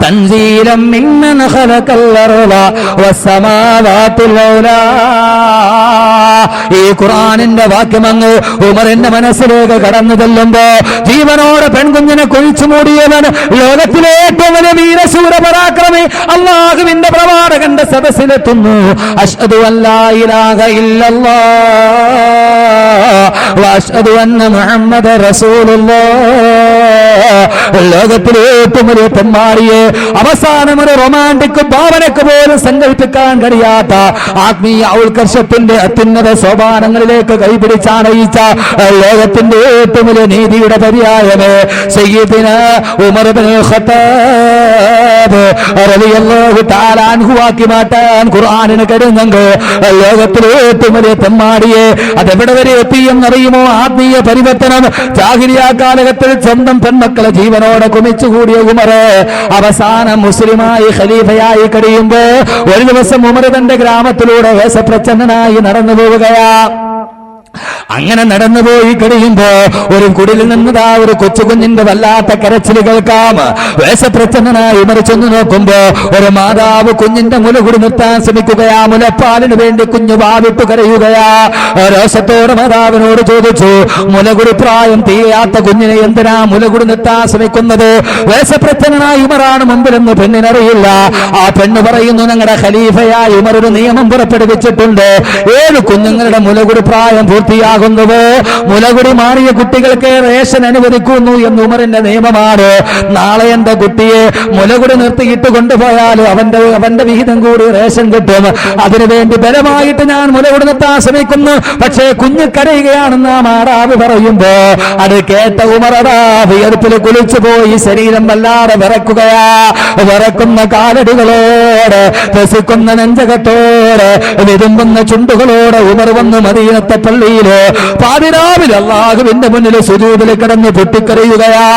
തൻസീലം മിമ്മൻ ഖലഖൽ അർള വസ്സമാവാതിൽ ഔലാ. ഈ ഖുർആനിന്റെ വാക്യമങ്ങ് ഉമറിന്റെ മനസ്സിലേക്ക് കടന്നു ചെല്ലുമ്പോ ജീവനോടെ പെൺകുഞ്ഞിനെ കുഴിച്ചു മൂടിയവൻ, ലോകത്തിലെ ഏറ്റവും വലിയ വീരശൂര പരാക്രമി അല്ലാഹുവിന്റെ പ്രവാചകന്റെ സദസ്സിലെത്തുന്നു. അശ്ഹദു അല്ലാ ഇലാഹ ഇല്ലല്ലാഹ് വഅശ്ഹദു അന്ന മുഹമ്മദ റസൂലുള്ളാഹ്. ലോകത്തിലെ ഏറ്റവും വലിയ പെൺമാരിയെ അവസാനം ഒരു റൊമാന്റിക് ഭാവനക്ക് പോലും സങ്കല്പിക്കാൻ കഴിയാത്ത ആത്മീയ ഔത്കർഷത്തിന്റെ അത്യുന്നത സോപാനങ്ങളിലേക്ക് കൈപിടിച്ചാണയിച്ച ലോകത്തിന്റെ ഏറ്റവും വലിയ നീതിയുടെ പര്യായമേ സയ്യിദുനാ ഉമർ ഇബ്നുൽ ഖത്താബ് റളിയല്ലാഹു തആല അൻഹു ആക്കി മാറ്റാൻ ഖുർആനിന് കഴിയുന്നെങ്കിൽ ലോകത്തിലെ ഏറ്റവും വലിയ പെൺമാരിയെ അതെവിടെ വരെ എത്തിയെന്നറിയുമോ? ആത്മീയ പരിവർത്തനം. ജാഹിലിയ്യ കാലഘട്ടത്തിൽ സ്വന്തം പെൺമക്കളെ ജീവനോടെ കുമിച്ചുകൂടിയ ഉമർ അവസാനം മുസ്ലിമായി ഖലീഫയായി കഴിയുമ്പോ ഒരു ദിവസം ഉമർ തന്റെ ഗ്രാമത്തിലൂടെ വേഷപ്രച്ഛന്നനായി നടന്നു പോവുകയാ. അങ്ങനെ നടന്നുപോയി കഴിയുമ്പോ ഒരു കുടിലിൽ നിന്നതാ ഒരു കൊച്ചുകുഞ്ഞിന്റെ വല്ലാത്ത കരച്ചിൽ കേൾക്കാം. വേഷപ്രച്ഛന്നനായി ഉമർ ചെന്ന് നോക്കുമ്പോ ഒരു മാതാവ് കുഞ്ഞിന്റെ മുലകുടി നിർത്താൻ ശ്രമിക്കുകയാ. മുലപ്പാലിന് വേണ്ടി കുഞ്ഞു വാവിട്ടു കരയുകയാ. രോഷത്തോടെ മാതാവിനോട് ചോദിച്ചു, മുലകുടി പ്രായം തീയാത്ത കുഞ്ഞിനെ എന്തിനാ മുലകുടി നിർത്താൻ ശ്രമിക്കുന്നത്? വേഷപ്രച്ഛന്നനായി ഉമറാണ് മുമ്പിലെന്ന് പെണ്ണിനറിയില്ല. ആ പെണ്ണ് പറയുന്നു, ഞങ്ങളുടെ ഖലീഫയായി ഉമർ ഒരു നിയമം പുറപ്പെടുവിച്ചിട്ടുണ്ട്. 7 കുഞ്ഞുങ്ങളുടെ മുലകുടി പ്രായം പൂർത്തിയാകുന്നുവോ മുലകുടി മാറിയ കുട്ടികൾക്ക് റേഷൻ അനുവദിക്കുന്നു എന്ന് ഉമറിന്റെ നിയമമാണ്. നാളെ എന്റെ കുട്ടിയെ മുലകുടി നിർത്തിയിട്ട് കൊണ്ടുപോയാൽ അവന്റെ വിഹിതം കൂടി റേഷൻ കിട്ടും. അതിനുവേണ്ടി ബലമായിട്ട് ഞാൻ മുലകുടി നിർത്താൻ ശ്രമിക്കുന്നു. പക്ഷേ കുഞ്ഞ് കരയുകയാണെന്ന് ആ മാതാവ് പറയുമ്പോ അത് കേട്ട ഉമറതാ വിയർപ്പിൽ കുളിച്ചു പോയി ശരീരം വല്ലാതെ വിറക്കുകയാ. വിറക്കുന്ന കാലടികളോട് പ്രസിക്കുന്ന നെഞ്ചകത്തോട് വിതുമ്പുന്ന ചുണ്ടുകളോട് ഉമർ വന്ന് മദീനത്തെ പള്ളിയില് പാതിരാവിലെ അല്ലാഹുവിന്റെ മുന്നിൽ സുജൂദിൽ കിടന്ന് പൊട്ടിക്കരയുകയാ.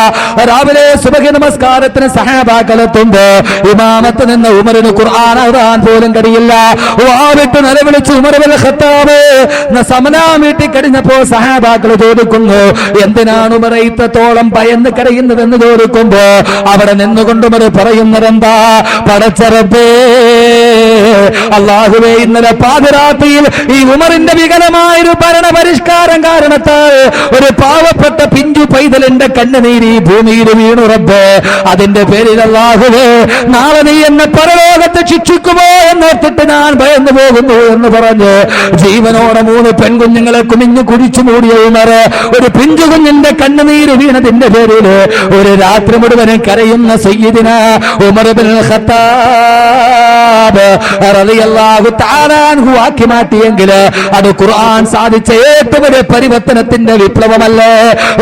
രാവിലെ സുബഹി നമസ്കാരത്തിന് സഹാബാക്കളെത്തുമ്പോ ഇമാമത്ത് നിന്ന് ഉമറിന് ഖുർആൻ ഓതാൻ പോലും കഴിയില്ല. വാവിട്ട് നിലവിളിച്ച് ഉമർ ഇബ്നുൽ ഖത്താബ് സമനാം വീട്ടി കഴിഞ്ഞപ്പോ സഹാബാക്കൾ ചോദിക്കുന്നു, എന്തിനാണ് ഉമർ ഇത്രത്തോളം ഭയന്ന് കരയുന്നതെന്ന് ചോദിക്കുമ്പോ അവിടെ നിന്നുകൊണ്ട് ഉമർ പറയുന്നതെന്താ? പടച്ച റബ്ബേ, അല്ലാഹുവേ, ഇന്നലെ പാതിരാത്രിയിൽ ഈ ഉമറിന്റെ വികലമായൊരു ഭരണ പരിഷ്കാരം കാരണത്താൽ ഒരു പാവപ്പെട്ട പിഞ്ചു പൈതലിന്റെ കണ്ണുനീര് ഭൂമിയിൽ വീണു റബ്ബേ. അതിന്റെ പേരിൽ അല്ലാഹുവേ, നാളെ നീ എന്നെ പരലോകത്ത് ശിക്ഷിക്കുമോ എന്നോർത്തിട്ട് ഞാൻ ഭയന്നു പോകുന്നു എന്ന് പറഞ്ഞ് ജീവനോടെ 3 പെൺകുഞ്ഞുങ്ങളെ കുമിഞ്ഞു കുഴിച്ചു മൂടിയ ഉമർ ഒരു പിഞ്ചു കുഞ്ഞിന്റെ കണ്ണുനീര് വീണതിന്റെ പേരിൽ ഒരു രാത്രി മുഴുവനും കരയുന്ന സയ്യിദുനാ ഉമർ ഇബ്നുൽ ഖത്താബ് റളിയല്ലാഹു തആല അൻഹു ആക്കി മാറ്റിയെങ്കിൽ അത് ഖുർആൻ സാധിച്ച ഏറ്റവും വലിയ പരിവർത്തനത്തിന്റെ വിപ്ലവമല്ലേ?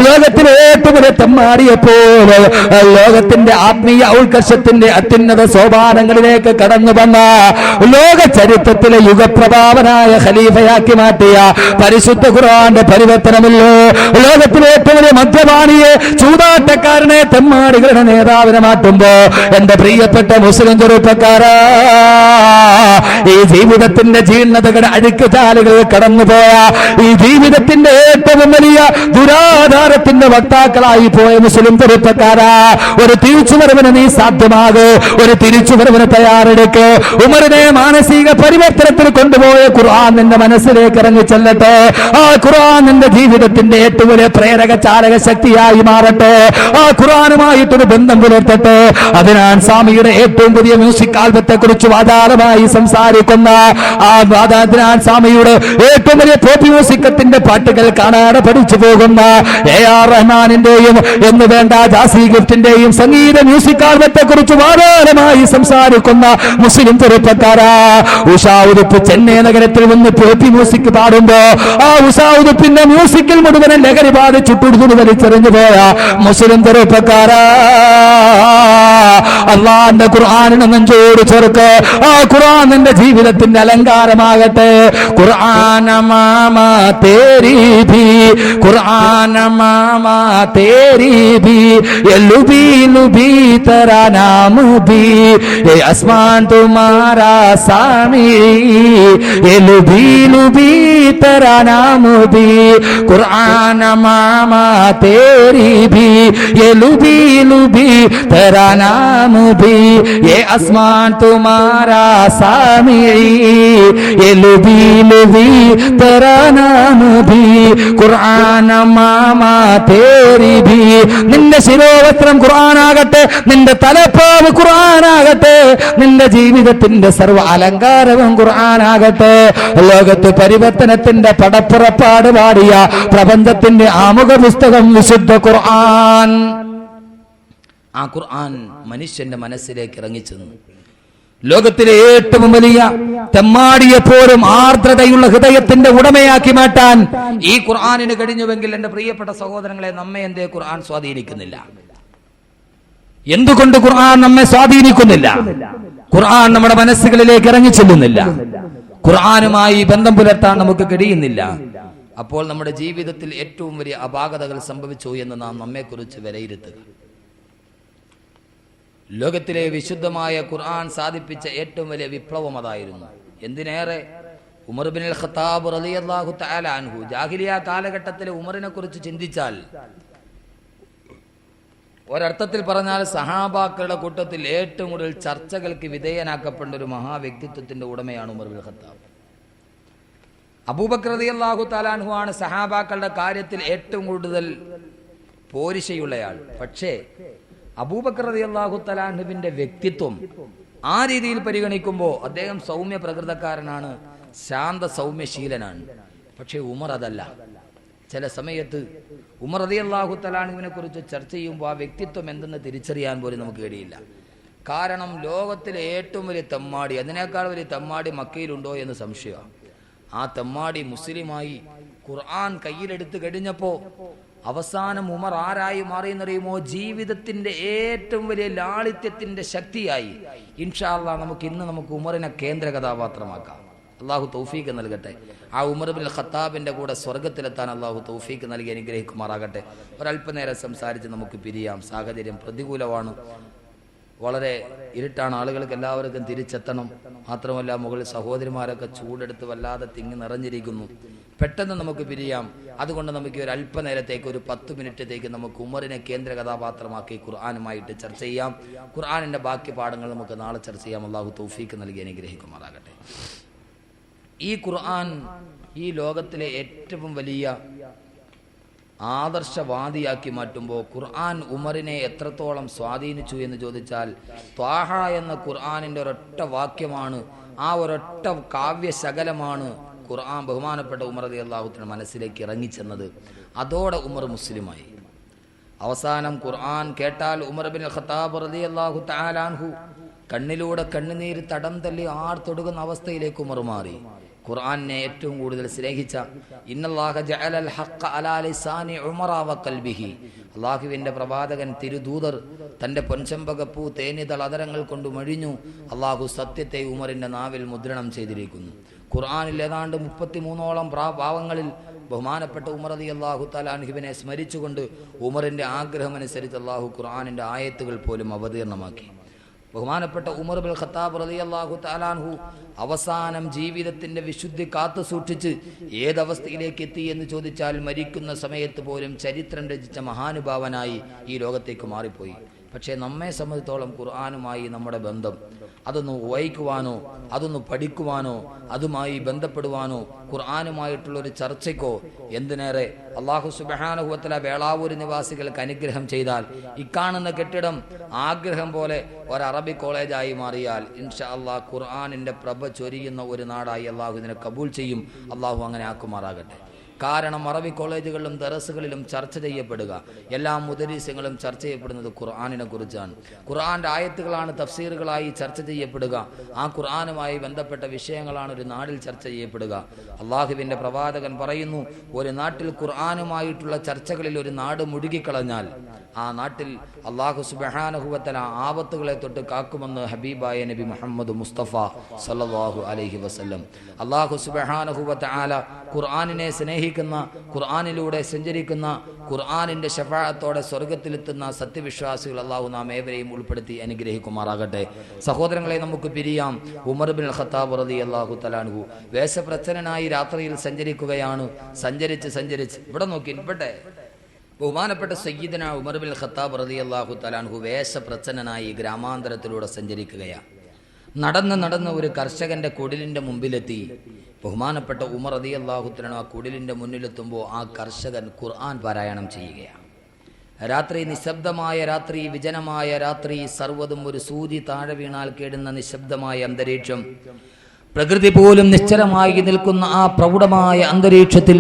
ലോകത്തിലെ ഏറ്റവും വലിയ തെമ്മാടിയെപ്പോലെ ലോകത്തിന്റെ ആത്മീയ ഔത്കർഷത്തിന്റെ അത്യുന്നത സോപാനങ്ങളിലേക്ക് കടന്നു വന്ന ലോക ചരിത്രത്തിലെ യുഗപ്രഭാവനായ ഖലീഫയാക്കി മാറ്റിയ പരിശുദ്ധ ഖുർആന്റെ പരിവർത്തനമില്ലേ? ലോകത്തിലെ ഏറ്റവും വലിയ മദ്യപാനിയെ, ചൂതാട്ടക്കാരനെ, തെമ്മാടികളുടെ നേതാവിനെ മാറ്റുമ്പോ എന്റെ പ്രിയപ്പെട്ട മുസ്ലിം ചെറുപ്പക്കാരാ, ഈ ജീവിതത്തിന്റെ ജീർണതകളുടെ അഴുക്കുചാലുകൾ കടന്നുപോയ ഈ ജീവിതത്തിന്റെ ഏറ്റവും വലിയ ദുരാധാരത്തിന്റെ വക്താക്കളായി പോയ മുസ്ലിം ചെറുപ്പക്കാരാ, ഒരു തിരിച്ചുവരവിന് നീ സാധ്യമാകൂ, ഒരു തിരിച്ചുവരവിന് തയ്യാറെടുക്ക്. ഉമറിനെ മാനസിക പരിവർത്തനത്തിൽ കൊണ്ടുപോയ ഖുർആൻ നിന്റെ മനസ്സിലേക്ക് ഇറങ്ങി ചെല്ലട്ടെ. ആ ഖുർആൻ നിന്റെ ജീവിതത്തിന്റെ ഏറ്റവും വലിയ പ്രേരക ചാലക ശക്തിയായി മാറട്ടെ. ആ ഖുർആനുമായിട്ടൊരു ബന്ധം പുലർത്തട്ടെ. അതിനാൻ സ്വാമിയുടെ ഏറ്റവും പുതിയ മ്യൂസിക് ആൽബത്തെ കുറിച്ച് വാചാലമായി സംസാരിക്കുന്ന ആ അതിനാൻ സ്വാമിയുടെ ഏറ്റവും വലിയ പോപ്പ് മ്യൂസിക്കത്തിന്റെ പാട്ടുകൾ കാണാതെ പഠിച്ചു പോകുന്ന AR റഹ്മാനിന്റെയും എന്ന് വേണ്ട ജാസി ഗിഫ്റ്റിന്റെയും സംഗീത മ്യൂസിക് ആൽബത്തെ കുറിച്ച് വാചാലമായി സംസാരിക്കുന്ന മുസ്ലിം ചെറുപ്പക്കാരാ, ഉഷാ ഉതുപ്പ് ചെന്നൈ നഗരത്തിൽ വന്ന് പോപ്പി മ്യൂസിക് പാടുമ്പോ ആ ഉഷാ ഉതുപ്പിന്റെ മ്യൂസിക്കിൽ മുഴുവനും ലഹരി ബാധിച്ചുട്ടുടുത്തു വലിച്ചെറിഞ്ഞു പോയ മുസ്ലിം ചെറുപ്പക്കാരാ, അള്ളാന്റെ ഖുർആനിനെ നെഞ്ചോട് ചേർക്ക്. ആ ഖുർആൻ നിന്റെ ജീവിതത്തിന്റെ അലങ്കാരമാകട്ടെ. ഖുർആന മാമാ തേരി ഭി, ഖുർആന മാമാ തേരി ഭി, ലുബി ലുബി തെരാ നാം ഭി, ये आसमान तुम्हारा सामी, ये लुबी लुबी तेरा नाम भी, कुरान मामा तेरी भी, ये लुबी लुबी तेरा नाम भी, ये आसमान तुम्हारा सामी, ये लुबी लुबी तेरा नाम भी, कुरान मामा तेरी भी. നിന്റെ ശിരോവസ്ത്രം ഖുർആനാകട്ടെ, നിന്റെ തലപ്പാവ് ഖുർആനാകട്ടെ, നിന്റെ ജീവിതത്തിന്റെ സർവ്വ അലങ്കാരവും ഖുർആനാകട്ടെ. ലോകത്ത് പരിവർത്തനത്തിന്റെ പടപ്പുറപ്പാട് പാടിയ പ്രപഞ്ചത്തിന്റെ ആമുഖ പുസ്തകം വിശുദ്ധ ഖുർആൻ. ആ ഖുർആൻ മനുഷ്യന്റെ മനസ്സിലേക്ക് ഇറങ്ങിച്ചെന്നു. ലോകത്തിലെ ഏറ്റവും വലിയ തെമ്മാടിയെപ്പോലും ആർദ്രതയുള്ള ഹൃദയത്തിന്റെ ഉടമയാക്കി മാറ്റാൻ ഈ ഖുർആനിന് കഴിഞ്ഞുവെങ്കിൽ എന്റെ പ്രിയപ്പെട്ട സഹോദരങ്ങളെ, നമ്മെ എന്തേ ഖുർആൻ സ്വാധീനിക്കുന്നില്ല? എന്തുകൊണ്ട് ഖുർആൻ നമ്മെ സ്വാധീനിക്കുന്നില്ല? ഖുർആൻ നമ്മുടെ മനസ്സുകളിലേക്ക് ഇറങ്ങി ചെല്ലുന്നില്ല. ഖുർആനുമായി ബന്ധം പുലർത്താൻ നമുക്ക് കഴിയുന്നില്ല. അപ്പോൾ നമ്മുടെ ജീവിതത്തിൽ ഏറ്റവും വലിയ അപാകതകൾ സംഭവിച്ചു എന്ന് നാം നമ്മെക്കുറിച്ച് വിലയിരുത്തുക. ലോകത്തിലെ വിശുദ്ധമായ ഖുർആൻ സാധിപ്പിച്ച ഏറ്റവും വലിയ വിപ്ലവം അതായിരുന്നു. എന്തിനേറെ, ഉമർ ഇബ്നുൽ ഖത്താബ് റളിയല്ലാഹു തആല അൻഹു ജാഹിലിയ കാലഘട്ടത്തിലെ ഉമറിനെ കുറിച്ച് ചിന്തിച്ചാൽ, ഒരർത്ഥത്തിൽ പറഞ്ഞാൽ സഹാബാക്കളുടെ കൂട്ടത്തിൽ ഏറ്റവും കൂടുതൽ ചർച്ചകൾക്ക് വിധേയനാക്കപ്പെട്ട ഒരു മഹാവ്യക്തിത്വത്തിന്റെ ഉടമയാണ് ഉമർ ഇബ്നുൽ ഖത്താബ്. അബൂബക്കർ റളിയല്ലാഹു തആല അൻഹു ആണ് സഹാബാക്കളുടെ കാര്യത്തിൽ ഏറ്റവും കൂടുതൽ പോരിശയുള്ളയാൾ. പക്ഷേ അബൂബക്കർ റളിയല്ലാഹു തആല അൻഹുവിന്റെ വ്യക്തിത്വം ആ രീതിയിൽ പരിഗണിക്കുമ്പോൾ അദ്ദേഹം സൗമ്യ പ്രകൃതക്കാരനാണ്, ശാന്ത സൗമ്യശീലനാണ്. പക്ഷേ ഉമർ അതല്ല. ചില സമയത്ത് ഉമർ റളിയല്ലാഹു തആല അൻഹുവിനെ കുറിച്ച് ചർച്ച ചെയ്യുമ്പോൾ ആ വ്യക്തിത്വം എന്തെന്ന് തിരിച്ചറിയാൻ പോലും നമുക്ക് കഴിയില്ല. കാരണം ലോകത്തിലെ ഏറ്റവും വലിയ തെമ്മാടി, അതിനേക്കാൾ വലിയ തെമ്മാടി മക്കയിലുണ്ടോ എന്ന് സംശയമാണ്. ആ തെമ്മാടി മുസ്ലിമായി ഖുർആൻ കയ്യിലെടുത്ത് കഴിഞ്ഞപ്പോൾ അവസാനം ഉമർ ആരായി മാറിയെന്നറിയുമോ? ജീവിതത്തിന്റെ ഏറ്റവും വലിയ ലാളിത്യത്തിന്റെ ശക്തിയായി. ഇൻഷാ അല്ലാഹ് നമുക്ക് ഉമറിനെ കേന്ദ്ര കഥാപാത്രമാക്കാം. അള്ളാഹു തൗഫീക്ക് നൽകട്ടെ. ആ ഉമർ ഇബ്നുൽ ഖത്താബിന്റെ കൂടെ സ്വർഗത്തിലെത്താൻ അള്ളാഹു തൗഫീക്ക് നൽകി അനുഗ്രഹിക്കുമാറാകട്ടെ. ഒരല്പനേരം സംസാരിച്ച് നമുക്ക് പിരിയാം. സാഹചര്യം പ്രതികൂലമാണ്, വളരെ ഇരുട്ടാണ്, ആളുകൾക്ക് എല്ലാവർക്കും തിരിച്ചെത്തണം. മാത്രമല്ല മുകളിൽ സഹോദരിമാരൊക്കെ ചൂടെടുത്ത് വല്ലാതെ തിങ്ങി നിറഞ്ഞിരിക്കുന്നു. പെട്ടെന്ന് നമുക്ക് പിരിയാം. അതുകൊണ്ട് നമുക്ക് ഒരു അല്പനേരത്തേക്ക്, ഒരു 10 മിനിറ്റത്തേക്ക് നമുക്ക് ഉമറിനെ കേന്ദ്ര കഥാപാത്രമാക്കി ഖുർആനുമായിട്ട് ചർച്ച ചെയ്യാം. ഖുർആനിന്റെ ബാക്കി പാഠങ്ങൾ നമുക്ക് നാളെ ചർച്ച ചെയ്യാം. അള്ളാഹു തൗഫീക്ക് നൽകി അനുഗ്രഹിക്കുമാറാകട്ടെ. ഈ ഖുർആൻ ഈ ലോകത്തിലെ ഏറ്റവും വലിയ ആദർശവാദിയാക്കി മാറ്റുമ്പോൾ ഖുർആൻ ഉമറിനെ എത്രത്തോളം സ്വാധീനിച്ചു എന്ന് ചോദിച്ചാൽ, ത്വാഹ എന്ന ഖുർആനിന്റെ ഒരൊറ്റ വാക്യമാണ്, ആ ഒരൊറ്റ കാവ്യശകലമാണ് ഖുർആൻ ബഹുമാനപ്പെട്ട ഉമർ റളിയല്ലാഹു അൻഹു മനസ്സിലേക്ക് ഇറങ്ങിച്ചെന്നത്. അതോടെ ഉമർ മുസ്ലിമായി. അവസാനം ഖുർആൻ കേട്ടാൽ ഉമർ ഇബ്നുൽ ഖത്താബ് റളിയല്ലാഹു തആല അൻഹു കണ്ണിലൂടെ കണ്ണുനീര് തടം തല്ലി ആർത്തൊടുകുന്ന അവസ്ഥയിലേക്ക് ഉമർ മാറി. ഖുർആനെ ഏറ്റവും കൂടുതൽ സ്നേഹിച്ച ഇന്നല്ലാഹ ജഅലൽ ഹഖ്ഖ അലാ ലിസാനി ഉമറ വ ഖൽബിഹി, അല്ലാഹുവിന്റെ പ്രവാചകൻ തിരുദൂതർ തന്റെ പൊൻചമ്പകപ്പൂ തേനിതൾ അതരങ്ങൾ കൊണ്ട് മൊഴിഞ്ഞു. അല്ലാഹു സത്യത്തെ ഉമറിന്റെ നാവിൽ മുദ്രണം ചെയ്തിരിക്കുന്നു. ഖുർആനിൽ ഏതാണ്ട് 33ഓളം ഭാവങ്ങളിൽ ബഹുമാനപ്പെട്ട ഉമർ റളിയല്ലാഹു തആല അൻഹുവിനെ സ്മരിച്ചുകൊണ്ട് ഉമറിന്റെ ആഗ്രഹമനുസരിച്ച് അല്ലാഹു ഖുർആനിന്റെ ആയത്തുകൾ പോലും അവതീർണമാക്കി. ബഹുമാനപ്പെട്ട ഉമർ ബിൻ ഖത്താബ് റളിയല്ലാഹു തആല അൻഹു അവസാനം ജീവിതത്തിന്റെ വിശുദ്ധി കാത്തു സൂക്ഷിച്ച് ഏതവസ്ഥയിലേക്ക് എത്തി എന്ന് ചോദിച്ചാൽ മരിക്കുന്ന സമയത്ത് പോലും ചരിത്രം രചിച്ച മഹാനുഭാവനായി ഈ ലോകത്തേക്ക് മാറിപ്പോയി. പക്ഷേ നമ്മെ സംബന്ധിച്ചോളം ഖുർആനുമായി നമ്മുടെ ബന്ധം അതൊന്ന് വായിക്കുവാനോ അതൊന്ന് പഠിക്കുവാനോ അതുമായി ബന്ധപ്പെടുവാനോ ഖുർആനുമായിട്ടുള്ളൊരു ചർച്ചയ്ക്കോ എന്തിനേറെ അല്ലാഹു സുബ്ഹാനഹു വ തആല വേളാവൂർ നിവാസികൾക്ക് അനുഗ്രഹം ചെയ്താൽ ഇക്കാണുന്ന കെട്ടിടം ആഗ്രഹം പോലെ ഒരു അറബി കോളേജായി മാറിയാൽ ഇൻഷാ അല്ലാഹ് ഖുർആനിന്റെ പ്രഭ ചൊരിയുന്ന ഒരു നാടായി അല്ലാഹു ഇതിനെ കബൂൽ ചെയ്യും. അല്ലാഹു അങ്ങനെ ആക്കുമാറാകട്ടെ. കാരണം അറബി കോളേജുകളിലും ദറസുകളിലും ചർച്ച ചെയ്യപ്പെടുക, എല്ലാ മുദരീസുകളും ചർച്ച ചെയ്യപ്പെടുന്നത് ഖുർആനിനെ കുറിച്ചാണ്. ഖുർആന്റെ ആയത്തുകളാണ് തഫ്സീറുകളായി ചർച്ച ചെയ്യപ്പെടുക. ആ ഖുർആനുമായി ബന്ധപ്പെട്ട വിഷയങ്ങളാണ് ഒരു നാടിൽ ചർച്ച ചെയ്യപ്പെടുക. അള്ളാഹുവിന്റെ പ്രവാചകൻ പറയുന്നു, ഒരു നാട്ടിൽ ഖുർആനുമായിട്ടുള്ള ചർച്ചകളിൽ ഒരു നാട് മുഴുകിക്കളഞ്ഞാൽ ആ നാട്ടിൽ അല്ലാഹു സുബ്ഹാനഹു വ തആല ആപത്തുകളെ തൊട്ട് കാക്കുമെന്ന് ഹബീബായ നബി മുഹമ്മദ് മുസ്തഫ സല്ലല്ലാഹു അലൈഹി വസല്ലം. അല്ലാഹു സുബ്ഹാനഹു വ തആല ഖുർആനിനെ സ്നേഹിക്കുന്ന, ഖുർആനിലൂടെ സഞ്ചരിക്കുന്ന, ഖുർആനിന്റെ ശഫാഅത്തോടെ സ്വർഗ്ഗത്തിലെത്തുന്ന സത്യവിശ്വാസികൾ അല്ലാഹു നാം ഏവരെയും ഉൾപ്പെടുത്തി അനുഗ്രഹിക്കുമാറാകട്ടെ. സഹോദരങ്ങളെ, നമുക്ക് പിരിയാം. ഉമർ ബിൻ ഖത്താബ് റളിയല്ലാഹു തആല അൻഹു വേഷപ്രച്ഛന്നനായി രാത്രിയിൽ സഞ്ചരിക്കുകയാണ്. സഞ്ചരിച്ച് ഇവിടെ നോക്കി ഇവിടെ ബഹുമാനപ്പെട്ട സയ്യിദന ഉമർ ബിൻ ഖത്താബ് റളിയല്ലാഹു തആല അൻഹു വേഷപ്രച്ഛന്നനായി ഗ്രാമാന്തരത്തിലൂടെ സഞ്ചരിക്കുകയാണ്. നടന്ന് ഒരു കർഷകന്റെ കുടിലിന്റെ മുമ്പിലെത്തി. ബഹുമാനപ്പെട്ട ഉമർ റളിയല്ലാഹു തആല ആ കുടിലിന്റെ മുന്നിലെത്തുമ്പോൾ ആ കർഷകൻ ഖുർആൻ പാരായണം ചെയ്യുകയാണ്. രാത്രി, നിശബ്ദമായ രാത്രി, വിജനമായ രാത്രി, സർവ്വതും ഒരു സൂചി താഴെ വീണാൽ കേടുന്ന നിശബ്ദമായ അന്തരീക്ഷം, പ്രകൃതി പോലും നിശ്ചലമായി നിൽക്കുന്ന ആ പ്രൗഢമായ അന്തരീക്ഷത്തിൽ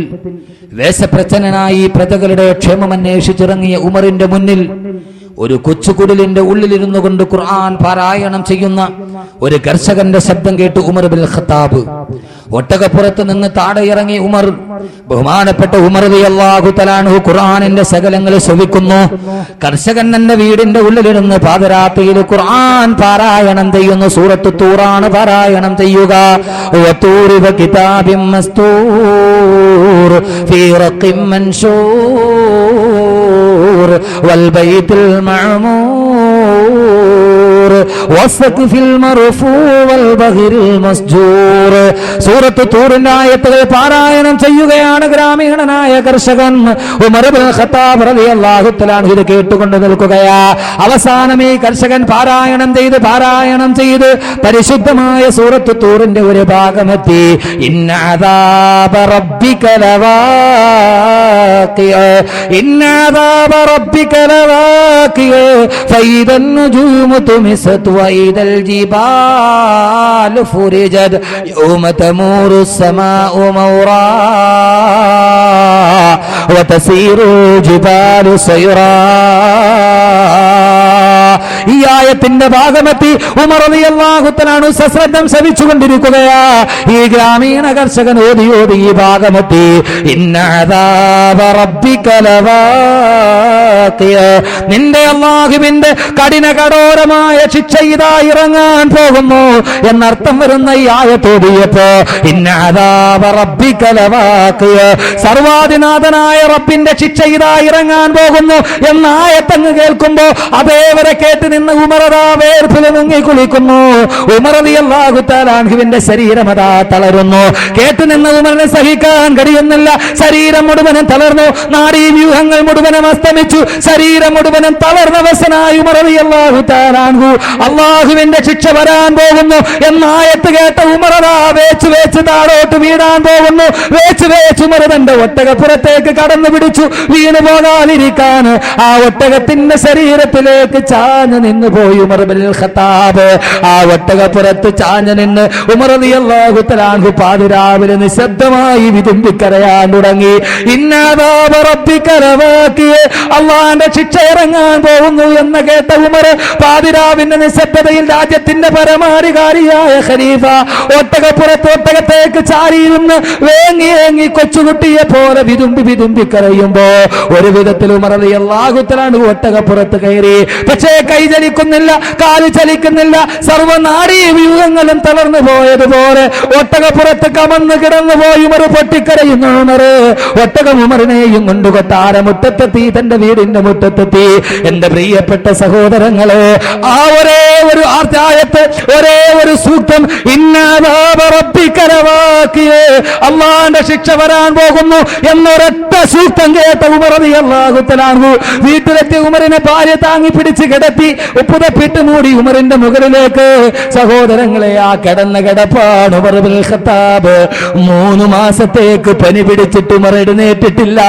വേഷപ്രച്ഛന്നനായി പ്രജകളുടെ ക്ഷേമമന്വേഷിച്ചിറങ്ങിയ ഉമറിന്റെ മുന്നിൽ ഒരു കൊച്ചുകുടിലിന്റെ ഉള്ളിലിരുന്നു കൊണ്ട് ഖുർആൻ പാരായണം ചെയ്യുന്ന ഒരു കർഷകന്റെ ശബ്ദം കേട്ട് ഉമർ ബിൻ ഖത്താബ് ഒട്ടകപ്പുറത്ത് നിന്ന് താഴെ ഇറങ്ങി ഉമർ, ബഹുമാനപ്പെട്ട ഉമർ റളിയല്ലാഹു തആല അൻഹു ഖുർആനിന്റെ ശകലങ്ങൾ ശ്രവിക്കുന്നു. കർഷകൻ തന്റെ വീടിന്റെ ഉള്ളിലിരുന്ന് പാദരാത്രിയിൽ ഖുർആൻ പാരായണം ചെയ്യുന്നു. സൂറത്ത് തൂറാണ് പാരായണം ചെയ്യുക. വതൂരി വകിതാബിൻ മസ്തൂർ ഫീ റഖിൻ മൻശൂർ വൽബൈത്തുൽ മഅമൂർ വസ്ഖഫിൽ മർഫൂ വൽബഹരിൽ മസ്ജൂർ. സൂറത്ത് തൂറിന്റെ ആയത്തുകൾ പാരായണം ചെയ്യുകയാണ് ഗ്രാമീണനായ കർഷകൻ ഉമർ ഇബ്നു ഖത്താബ് റളിയല്ലാഹു തആല അൻഹു ഇത് കേട്ടുകൊണ്ട് നിൽക്കുകയാ. അവസാനം ഈ കർഷകൻ പാരായണം ചെയ്ത് പരിശുദ്ധമായ സൂറത്ത് തൂറിന്റെ ഒരു ഭാഗമെത്തി. ഇന്ന അദാബ റബ്ബിക ലവാഖിഅ, ഇന്ന അദാബ റബ്ബിക ലവാഖിഅ, ഫൈദൻ നുജൂമു തുമിസത് വഇദൽ ജിബാലു ഫുരിജത് യൗമ تمور السماء مورا وتسير الجبال سيرا. ഈ ആയത്തിന്റെ ഭാഗമെത്തി ഉമർ റളിയല്ലാഹു തആല അൻഹു സശ്രദ്ധം ശ്രവിച്ചുകൊണ്ടിരിക്കുകയാ. ഈ ഗ്രാമീണ കർഷകൻ ഓതി ഈ ഭാഗമെത്തി. ഇന്ന അദാബ റബ്ബിക ലവാഖിഅ, നിന്റെ അല്ലാഹുവിന്റെ കഠോരമായ ശിക്ഷ ഇതാ ഇറങ്ങാൻ പോകുന്നു എന്നർത്ഥം വരുന്ന ഈ ആയത്ത് ഓതിയപ്പോ ഇന്ന അദാബ റബ്ബിക ലവാഖിഅ, സർവാധിനാഥനായ റബ്ബിന്റെ ശിക്ഷ ഇതാ ഇറങ്ങാൻ പോകുന്നു എന്ന ആയത്തങ്ങ് കേൾക്കുമ്പോ അതേവരെ കേട്ട് നിന്ന് ഉമർ വേർപ്പിൽ മുങ്ങി കുളിക്കുന്നു. ഉമർ റളിയല്ലാഹു തആല അൻഹുവിന്റെ ശരീരം അതാ തളരുന്നു. കേട്ട് നിന്ന് ഉമറിനെ സഹിക്കാൻ കഴിയുന്നില്ല. ശരീരം മുഴുവനും തളർന്നു, നാഡീവ്യൂഹങ്ങൾ മുഴുവനും അസ്തമിച്ചു, ശരീരം മുഴുവനും തളർന്നവശനായി ഉമർ റളിയല്ലാഹു തആല അൻഹു അല്ലാഹുവിന്റെ ശിക്ഷ വരാൻ പോകുന്നു എന്ന ആയത്ത് കേട്ട ഉമർ വേച്ച് താഴോട്ട് വീഴാൻ പോകുന്നു. വേച്ച് ഉമർ തന്റെ ഒട്ടകപ്പുറത്തേക്ക് കടന്നു പിടിച്ചു. വീണു പോകാതിരിക്കാൻ ആ ഒട്ടകത്തിന്റെ ശരീരത്തിലേക്ക് ചാഞ്ഞു നിന്ന് പോയി ഉമർ ബിൻ ഖത്താബ്. ആ ഒട്ടകപ്പുറത്ത് ചാഞ്ഞു നിന്ന് ഉമർ റളിയല്ലാഹു തആല അൻഹു പാതിരാവിലെ നിശബ്ദമായി വിതുമ്പിക്കരയാൻ തുടങ്ങി. ഇന്നദാബ റബ്ബിക ലവാഖിഅ, അല്ലാഹുവിന്റെ ശിക്ഷ ഇറങ്ങാൻ പോകുന്നു എന്ന് കേട്ട ഉമർ പാതിരാവിന്റെ നിശബ്ദതയിൽ രാജ്യത്തിന്റെ പരമാധികാരിയായ ഖലീഫ ഒട്ടകത്തേക്ക് ചാരിയിരുന്ന് വേങ്ങി കൊച്ചുകുട്ടിയെ പോലെ വിതുമ്പി കരയുമ്പോ ഒരു വിധത്തിൽ ഉമർ റളിയല്ലാഹു തആല അൻഹു ഒട്ടകപ്പുറത്ത് കയറി. പക്ഷേ കൈ ചലിക്കുന്നില്ല, കാല് ചലിക്കുന്നില്ല, സർവ്വനാഡീവ്യൂഹങ്ങളും തളർന്നു പോയതുപോലെ ഒട്ടകപ്പുറത്ത് കമന്ന് കിടന്നു പോയി ഉമർ പൊട്ടിക്കരയുന്നു. ഉമർ ഒട്ടകം ഉമറിനെയും കൊണ്ട് കൊട്ടാരമുറ്റത്തെത്തി തന്റെ വീടിന് വീടിന്റെ മുറ്റത്തെത്തി. എന്റെ പ്രിയപ്പെട്ട സഹോദരങ്ങളെ, ആ ഒരേ ഒരു ആയത്ത്, ഒരേ ഒരു സൂക്തം, ഇന്നവാക്കിയേ അള്ളാന്റെ ശിക്ഷ വരാൻ പോകുന്നു എന്നൊരൊറ്റ സൂക്തം കേട്ട ഉമർ റളിയല്ലാഹു തആല അൻഹു വീട്ടിലെത്തി ഉമറിനെ ഭാര്യ താങ്ങി പിടിച്ച് കിടത്തി, ഉപ്പുതപ്പിട്ട് മൂടി ഉമറിന്റെ മുകളിലേക്ക്. സഹോദരങ്ങളെ, ആ കിടന്ന കിടപ്പാണ് ഉമർ ഇബ്നുൽ ഖത്താബ്. 3 മാസത്തേക്ക് പനി പിടിച്ചിട്ട് ഉമർ എഴുന്നേറ്റിട്ടില്ല.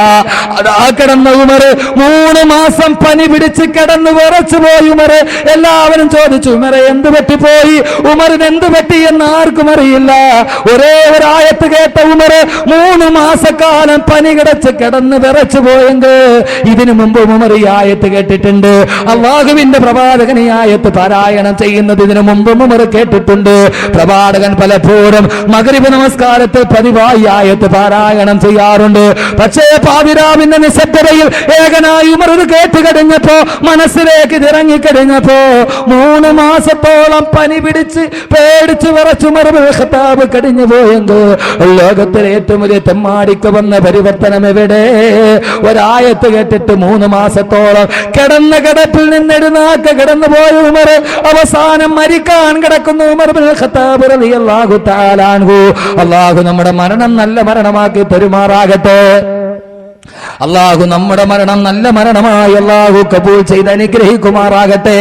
അതാ കിടന്ന ഉമർ 3 മാസം പനി പിടിച്ച് കിടന്ന് വിറച്ചു പോയി ഉമർ. എല്ലാവരും ചോദിച്ചു, ഉമറെ എന്ത് പറ്റിപ്പോയി, ഉമറിന് എന്ത് പറ്റി എന്ന് ആർക്കും അറിയില്ല. ഒരേ ഒരായത്ത് കേട്ട ഉമർ 3 മാസക്കാലം പനി കിടച്ച് കിടന്ന് വിറച്ചു പോയെങ്കിൽ ഇതിനു മുമ്പ് ഉമർ ഈ ആയത്ത് കേട്ടിട്ടുണ്ട്. അല്ലാഹുവിന്റെ പ്രവാചകൻ ഈ ആയത്ത് പാരായണം ചെയ്യുന്നത് ഇതിനു മുമ്പ് ഉമർ കേട്ടിട്ടുണ്ട്. പ്രവാചകൻ പലപ്പോഴും മഗ്രിബ് നമസ്കാരത്തിൽ പതിവായി ആയത്ത് പാരായണം ചെയ്യാറുണ്ട്. പക്ഷേ പാതിരാവിന്റെ നിശബ്ദതയിൽ ഏകനായി ഉമർ ഇത് കേട്ട് കഴിഞ്ഞപ്പോ, മനസ്സിലേക്ക് ഇറങ്ങിക്കഴിഞ്ഞപ്പോ 3 മാസത്തോളം പനി പിടിച്ച് പേടിച്ച് വിറച്ച് ഉമർ ഇബ്നുൽ ഖത്താബ് കടിഞ്ഞു പോയെങ്കിൽ ലോകത്തിലെ ഏറ്റവും വലിയ തെമ്മാടിക്ക് വന്ന പരിവർത്തനം എവിടെ? ഒരായത്ത് കേട്ടിട്ട് 3 മാസത്തോളം കിടന്ന കിടപ്പിൽ നിന്ന് എഴുന്നേറ്റ് കിടന്നു പോയ ഉമർ അവസാനം മരിക്കാൻ കിടക്കുന്നു ഉമർ ഇബ്നുൽ ഖത്താബ് റളിയല്ലാഹു തആല അൻഹു. അല്ലാഹു നമ്മുടെ മരണം നല്ല മരണമാക്കി പെരുമാറാകട്ടെ. അല്ലാഹു നമ്മുടെ മരണം നല്ല മരണമായി അല്ലാഹു കബൂൽ ചെയ്ത് അനുഗ്രഹിക്കുമാറാകട്ടെ.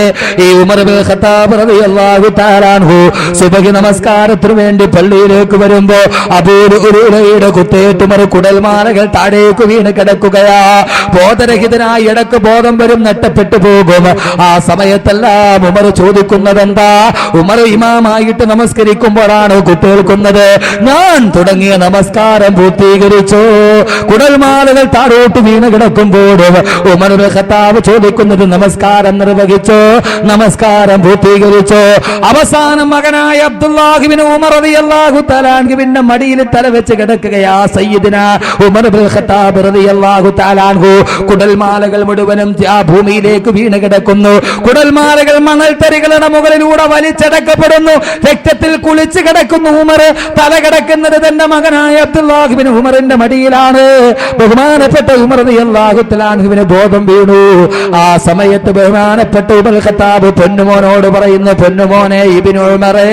ഈ ഉമർ ഇബ്നുൽ ഖത്താബ് റളിയല്ലാഹു തആല അൻഹു സുബഹി നമസ്കാരത്തിന് വേണ്ടി പള്ളിയിലേക്ക് വരുമ്പോ അബൂ ഹുറൈറയുടെ കുത്തേറ്റ് ഉമർ കുടൽമാലകൾ താഴേക്ക് വീണ് കിടക്കുകയാ. ബോധരഹിതനായി ഇടക്ക് ബോധം വരും, നഷ്ടപ്പെട്ടു പോകും. ആ സമയത്തെല്ലാം ഉമർ ചോദിക്കുന്നത് എന്താ? ഉമർ ഇമാമായിട്ട് നമസ്കരിക്കുമ്പോഴാണ് കുത്തേൽക്കുന്നത്. ഞാൻ തുടങ്ങിയ നമസ്കാരം പൂർത്തീകരിച്ചു. കുടൽമാലകൾ താഴോട്ട് വീണ് കിടക്കുമ്പോഴും ഉമർ ഇബ്നുൽ ഖത്താബ് ചോദിക്കുന്നത്, നമസ്കാരം നിർവഹിച്ചോ? നമസ്കാരം പൂർത്തീകരിച്ചോ? അവസാനം മകനായ അബ്ദുല്ലാഹ് ഇബ്നു ഉമർ റളിയല്ലാഹു തആല അൻഹുവിന്റെ മടിയിൽ തലവെച്ച് കിടക്കുകയാ സയ്യിദുനാ ഉമർ ഇബ്നുൽ ഖത്താബ് റളിയല്ലാഹു തആല അൻഹു. കുടൽമാലകൾ മുഴുവനും ആ ഭൂമിയിലേക്ക് വീണ് കിടക്കുന്നു. കുടൽമാലകൾ മണൽത്തരികളുടെ മുകളിലൂടെ വലിച്ചടക്കപ്പെടുന്നു. രക്തത്തിൽ കുളിച്ച് കിടക്കുന്നു ഉമർ. തല കിടക്കുന്നത് തന്റെ മകനായ അബ്ദുല്ലാഹ് ഇബ്നു ഉമറിന്റെ മടിയിലാണ്. ബഹുമാനപ്പെട്ട ഉമർ റളിയല്ലാഹു തആല അൻഹുവിന് ബോധം വീണു. ആ സമയത്ത് ബഹുമാനപ്പെട്ട ഉമർ ഖത്താബ് പൊന്നുമോനോട് പറയുന്നു, പൊന്നുമോനെ ഇബ്നു ഉമറേ,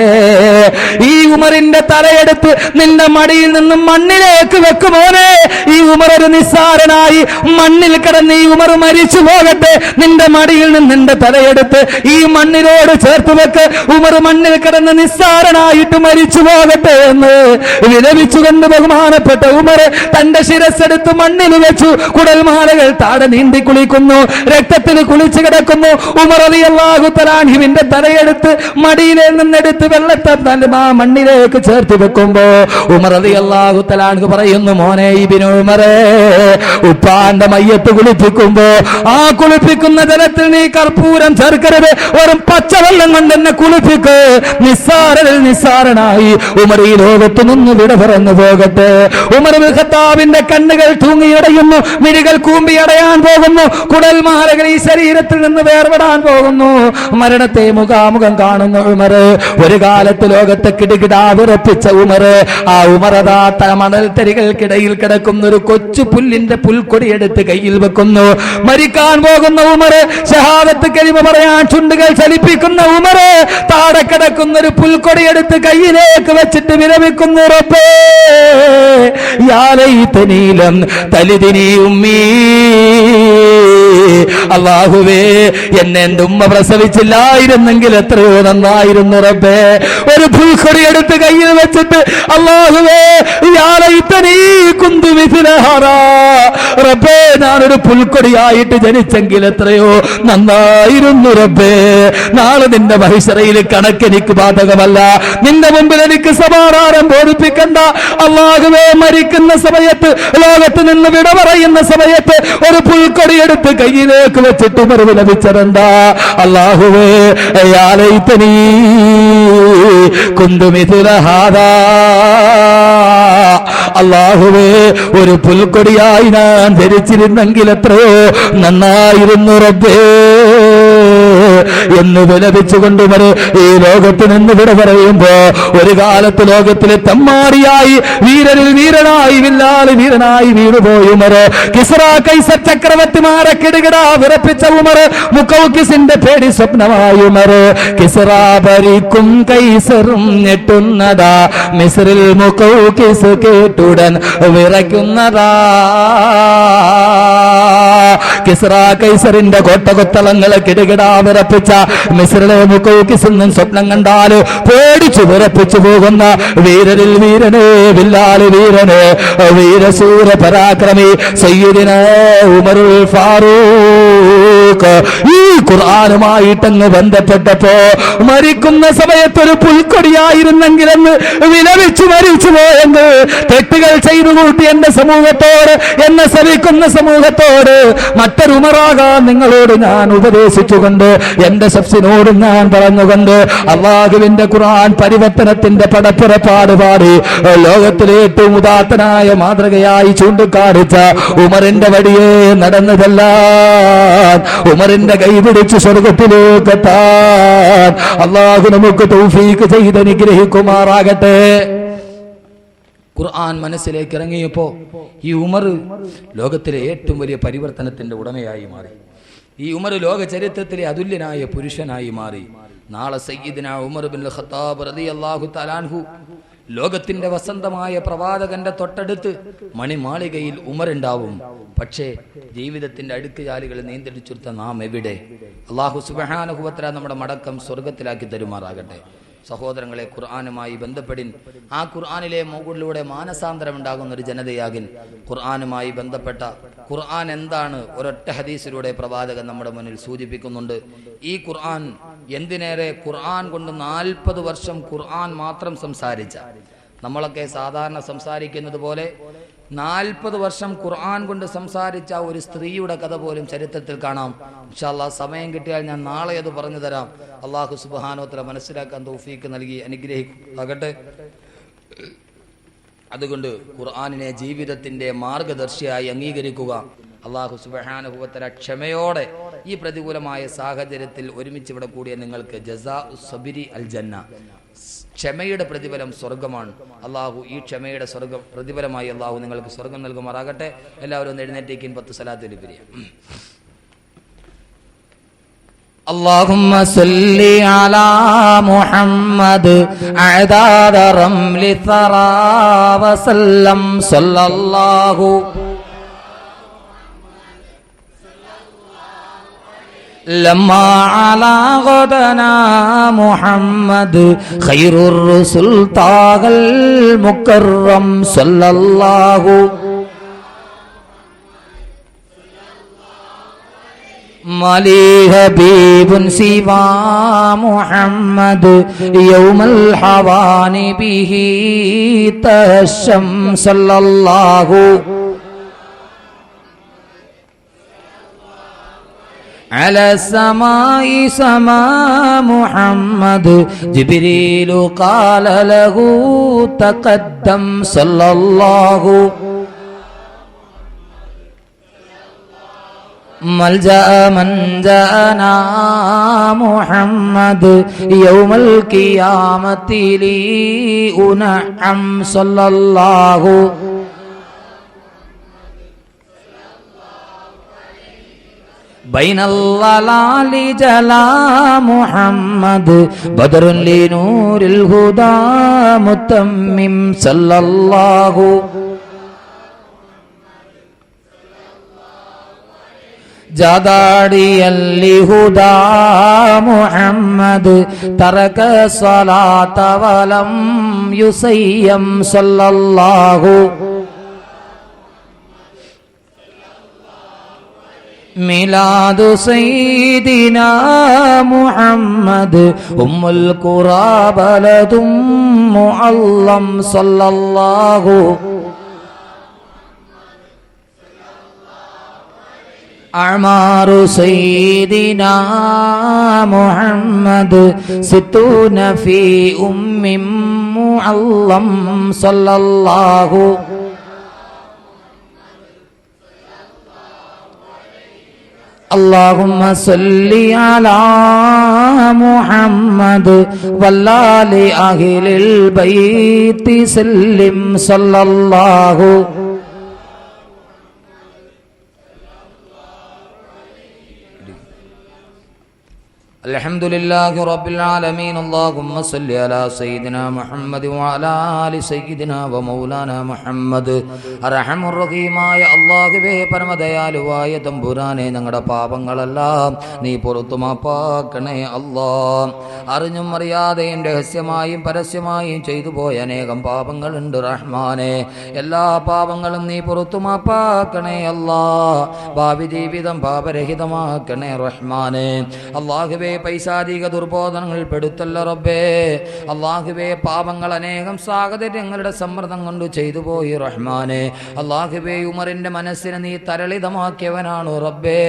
ഈ ഉമറിന്റെ തലയെടുത്ത് നിന്റെ മടിയിൽ നിന്നും മണ്ണിലേക്ക് വെക്കുമോനെ. ഈ ഉമർ ഒരു നിസ്സാരനായി മണ്ണിൽ കിടന്ന് ഈ ഉമർ മരിച്ചു പോകട്ടെ. നിന്റെ മടിയിൽ നിന്ന് നിന്റെ തലയെടുത്ത് ഈ മണ്ണിനോട് ചേർത്ത് വെക്ക്. ഉമർ മണ്ണിൽ കിടന്ന് നിസ്സാരനായിട്ട് മരിച്ചു പോകട്ടെ എന്ന് വിലപിച്ചുകൊണ്ട് ബഹുമാനപ്പെട്ട ഉമർ തന്റെ ശിരസ്സെടുത്ത് മണ്ണിൽ വെച്ചു. കുടൽമാലകൾ താഴെ നീന്തി കുളിക്കുന്നു. രക്തത്തിൽ കുളിച്ചു കിടക്കുന്നു. ഉമർ റളിയല്ലാഹു തആല അൻഹുവിന്റെ തലയെടുത്ത് മടിയിലെ നിന്നെടുത്ത് വെള്ളത്തെ ആ മണ്ണിലേക്ക് ചേർത്ത് വെക്കുമ്പോ ഉമർ റളിയല്ലാഹു തആല അൻഹു പറയുന്നു, മോനെ ഇബ്നു ഉമറേ, ഉപ്പാന്റെ മയ്യത്ത് കുളിപ്പിക്കുമ്പോ ആ കുളിപ്പിക്കുന്ന ജലത്തിൽ നീ കർപ്പൂരം ചേർക്കരുത്. ഒരു പച്ചവെള്ളം കൊണ്ട് എന്നെ കുളിപ്പിക്ക്. നിസ്സാരനിൽ നിസ്സാരനായി ഉമർ ഈ ലോകത്ത് നിന്ന് വിട പറന്നു പോകട്ടെ. ഉമർ ഇബ്നുൽ ഖത്താബിന്റെ കണ്ണുകൾ തൂങ്ങിയടയുന്നു, മിഴികൾ കൂമ്പിയടയാൻ പോകുന്നു. കുടൽമാലകൾ ഈ ശരീരത്തിൽ നിന്ന് വേർപെടാൻ പോകുന്നു. മരണത്തെ മുഖാമുഖം കാണുന്ന ഉമർ. ഒരു കാലത്ത് ലോകത്തെ കിടുകിടാ വിറപ്പിച്ച ഉമർ. ആ ഉമറതാ മണൽത്തരികൾക്കിടയിൽ കിടക്കുന്ന ഒരു കൊച്ചു പുല്ലിന്റെ പുൽക്കൊടി എടുത്ത് കയ്യിൽ വെക്കുന്നു. മരിക്കാൻ പോകുന്ന ഉമർ. ഷഹാദത്ത് കലിമ പറയാൻ ചുണ്ടുകൾ ചലിപ്പിക്കുന്ന ഉമർ താഴെ കിടക്കുന്ന ഒരു പുൽക്കൊടി എടുത്ത് കയ്യിലേക്ക് വെച്ചിട്ട് വിരമിക്കുന്നു. റബ്ബേ യാ ലൈതനീ ലം തലിദിനി ഉമ്മീ. അല്ലാഹുവേ, എന്നെ എന്റെ ഉമ്മ പ്രസവിച്ചില്ലായിരുന്നെങ്കിൽ എത്രയോ നന്നായിരുന്നു റബ്ബേ. ഒരു പുൽക്കൊടി എടുത്ത് കയ്യിൽ വെച്ചിട്ട് അല്ലാഹുവേ യാ ലൈതനീ കുന്തു മിസ്ല ഹാദാ. റബ്ബേ, ഞാനൊരു പുൽക്കൊടിയായിട്ട് ജനിച്ചെങ്കിൽ എത്രയോ നന്നായിരുന്നു റബ്ബേ. നാളെ നിന്റെ മഹിശറയിൽ കണക്കെനിക്ക് ബാധകമല്ല. നിന്റെ മുമ്പിൽ എനിക്ക് സമാധാനം ബോധിപ്പിക്കണ്ട. അല്ലാഹുവേ, മരിക്കുന്ന സമയത്ത് ലോകത്ത് നിന്ന് വിട പറയുന്ന സമയത്ത് ഒരു പുൽക്കൊടി എടുത്ത് കയ്യിലേക്ക് വെച്ചിട്ട് ഉമർ വിലപിച്ചതെന്താ? അല്ലാഹുവേ യാ ലൈതനീ കുന്തു മിസ്ല ഹാദാ. അല്ലാഹുവേ, ഒരു പുൽക്കൊടിയായി ഞാൻ ധരിച്ചിരുന്നെങ്കിൽ എത്രയോ നന്നായിരുന്നു റബ്ബേ. എന്ന് വിലപിച്ചുകൊണ്ട് ഉമർ ഈ ലോകത്ത് നിന്ന് വിട പറയുമ്പോ, ഒരു കാലത്ത് ലോകത്തിലെ തെമ്മാടിയായി വീരനിൽ വീരനായി വില്ലാളി വീരനായി വീണുപോയി ഉമർ. കിസ്റ കൈസർ ചക്രവർത്തിമാരെ കിടുകിട വിറപ്പിച്ച ഉമർ, മുഖൗക്കിസിന്റെ പേടി സ്വപ്നമായി ഉമർ. കിസ്റ ഭരിക്കും കൈസറും ഞെട്ടുന്നതാ, മിസ്രിൽ മുഖൗക്കിസ് കേട്ടുടൻ വിറയ്ക്കുന്നതാ. കിസ്റ കൈസറിന്റെ കോട്ടകൊത്തളങ്ങളെ കിടുകിടാ വിറപ്പിച്ച മിസ്രിലെ മുഖൗക്കിസിൽ നിന്നും സ്വപ്നം കണ്ടാല് പേടിച്ചു വിറപ്പിച്ചു പോകുന്ന വീരരിൽ വീരനെ, വില്ലാളി വീരനെ, വീരസൂര പരാക്രമി സയ്യിദിന ഉമറുൽ ഫാറൂഖ് ഈ ഖുർആനുമായിട്ടങ്ങ് ബന്ധപ്പെട്ടപ്പോ, മരിക്കുന്ന സമയത്തൊരു പുൽക്കൊടിയായിരുന്നെങ്കിലെന്ന് വിലപിച്ചു മരിച്ചു പോയെന്ന്, തെറ്റുകൾ ചെയ്തു കൂട്ടി എന്റെ സമൂഹത്തോട്, എന്നെ ശ്രമിക്കുന്ന സമൂഹത്തോട് മറ്റൊരു ഉമറാകാൻ നിങ്ങളോട് ഞാൻ ഉപദേശിച്ചുകൊണ്ട്, എന്റെ ശബ്സിനോട് ഞാൻ പറഞ്ഞുകൊണ്ട് അല്ലാഹുവിന്റെ ഖുർആൻ പരിവർത്തനത്തിന്റെ പടപ്പുറപ്പാട് പാടി ലോകത്തിലെ ഏറ്റവും ഉദാത്തനായ മാതൃകയായി ചൂണ്ടിക്കാണിച്ച ഉമറിന്റെ വഴിയെ നടന്നതല്ല, ഉമറിന്റെ കൈപിടിച്ച് സ്വർഗത്തിലേക്ക് എത്താൻ അല്ലാഹു നമുക്ക് തൗഫീഖ് ചെയ്ത് അനുഗ്രഹിക്കുമാറാകട്ടെ. ഖുർആൻ മനസ്സിലേക്ക് ഇറങ്ങിയപ്പോ ഈ ഉമർ ലോകത്തിലെ ഏറ്റവും വലിയ പരിവർത്തനത്തിന്റെ ഉടമയായി മാറി. ഈ ഉമർ ലോക ചരിത്രത്തിലെ അതുല്യനായ പുരുഷനായി മാറി. നാളെ സയ്യിദ്ന ഉമർ ഇബ്നുൽ ഖത്താബ് റളിയല്ലാഹു തആല അൻഹു ലോകത്തിന്റെ വസന്തമായ പ്രവാചകന്റെ തൊട്ടടുത്ത് മണിമാളികയിൽ ഉമർ ഉണ്ടാവും. പക്ഷേ ജീവിതത്തിന്റെ അടുക്കുചാലുകൾ നിയന്ത്രിച്ചെടുത്ത നാം എവിടെ? അല്ലാഹു സുബ്ഹാനഹു വ തആല നമ്മുടെ മടക്കം സ്വർഗത്തിലാക്കി തരുമാറാകട്ടെ. സഹോദരങ്ങളെ, ഖുർആനുമായി ബന്ധപ്പെടിൻ. ആ ഖുർആനിലെ മുകളിലൂടെ മാനസാന്തരം ഉണ്ടാകുന്ന ഒരു ജനതയാകിൻ. ഖുർആനുമായി ബന്ധപ്പെട്ട ഖുർആൻ എന്താണ് ഒരൊറ്റ ഹദീസിലൂടെ പ്രവാചകൻ നമ്മുടെ മുന്നിൽ സൂചിപ്പിക്കുന്നുണ്ട്. ഈ ഖുർആൻ എന്തിനേറെ, ഖുർആൻ കൊണ്ട് 40 വർഷം ഖുർആൻ മാത്രം സംസാരിച്ച, നമ്മളൊക്കെ സാധാരണ സംസാരിക്കുന്നത് പോലെ 40 വർഷം ഖുർആൻ കൊണ്ട് സംസാരിച്ച ഒരു സ്ത്രീയുടെ കഥ പോലും ചരിത്രത്തിൽ കാണാം. ഇൻഷാ അല്ലാഹ് സമയം കിട്ടിയാൽ ഞാൻ നാളെ അത് പറഞ്ഞു തരാം. അല്ലാഹു സുബ്ഹാനഹു വ തആല മനസ്സിലാക്കാൻ തൗഫീഖ് നൽകി അനുഗ്രഹിക്കട്ടെ. അതുകൊണ്ട് ഖുർആനിനെ ജീവിതത്തിന്റെ മാർഗദർശിയായി അംഗീകരിക്കുക. അല്ലാഹു സുബ്ഹാനഹു വ തആല ക്ഷമയോടെ ഈ പ്രതികൂലമായ സാഹചര്യത്തിൽ ഒരുമിച്ച് ഇവിടെ കൂടിയ നിങ്ങൾക്ക് ജസാഉ സബിരി അൽ ജന്ന, ക്ഷമയുടെ പ്രതിഫലം സ്വർഗമാണ്. അള്ളാഹു ഈ ക്ഷമയുടെ പ്രതിഫലമായി അള്ളാഹു നിങ്ങൾക്ക് സ്വർഗം നൽകുമാറാകട്ടെ. എല്ലാവരും ഒന്ന് എഴുന്നേറ്റേക്കിൻ 10 സ്വലാത്ത് പിരിയാം. اللهم صل على محمد أعداد رمل ثرى وسلم صلى الله لما على غدنا محمد خير الرسل طه المكرم صلى الله مالي حبيب سوى محمد يوم الحوان به تهشم صلى الله على السماء سماء محمد جبريل قال له تقدم صلى الله ملجأ من جاءنا محمد يوم القيامة لي أنعم صلى الله بين الضلال جلا محمد بدر لنور الهدى متمم صلى الله جاداري الهدى محمد ترك الصلاة ولم يسيم صلى الله ميلاد سيدنا محمد أم القرى بلد معظم صلى الله أعمار سيدنا محمد 60 في أم معظم صلى الله اللهم صل على محمد وآل أهل البيت سلم صلى الله الحمد لله رب العالمين اللهم صل على سيدنا محمد وعلى آل سيدنا ومولانا محمد അർഹമുർ റഹീമായ അല്ലാഹുവേ പരമദയാലുവായ തമ്പുരാനെ ഞങ്ങളുടെ പാപങ്ങളെല്ലാം നീ പുറത്തു മാപ്പാക്കണേ അല്ലാഹ്. അറിഞ്ഞും അറിയാതെയും രഹസ്യമായും പരസ്യമായും ചെയ്തു പോയ അനേകം പാപങ്ങളുണ്ട് റഹ്മാനെ. എല്ലാ പാപങ്ങളും നീ പുറത്തു മാപ്പാക്കണേ അല്ലാഹ്. ഭാവി ജീവിതം പാപരഹിതമാക്കണേ റഹ്മാനെ. അല്ലാഹുവേ പൈശാചിക ദുർബോധനങ്ങൾ പെടുത്തല്ല റബ്ബേ. അല്ലാഹുവേ പാപങ്ങൾ അനേകം സാഹചര്യങ്ങളുടെ സമ്മർദ്ദം കൊണ്ട് ചെയ്തു പോയി റഹ്മാനെ. അല്ലാഹുവേ ഉമറിന്റെ മനസ്സിനെ നീ തരളിതമാക്കിയവനാണു റബ്ബേ.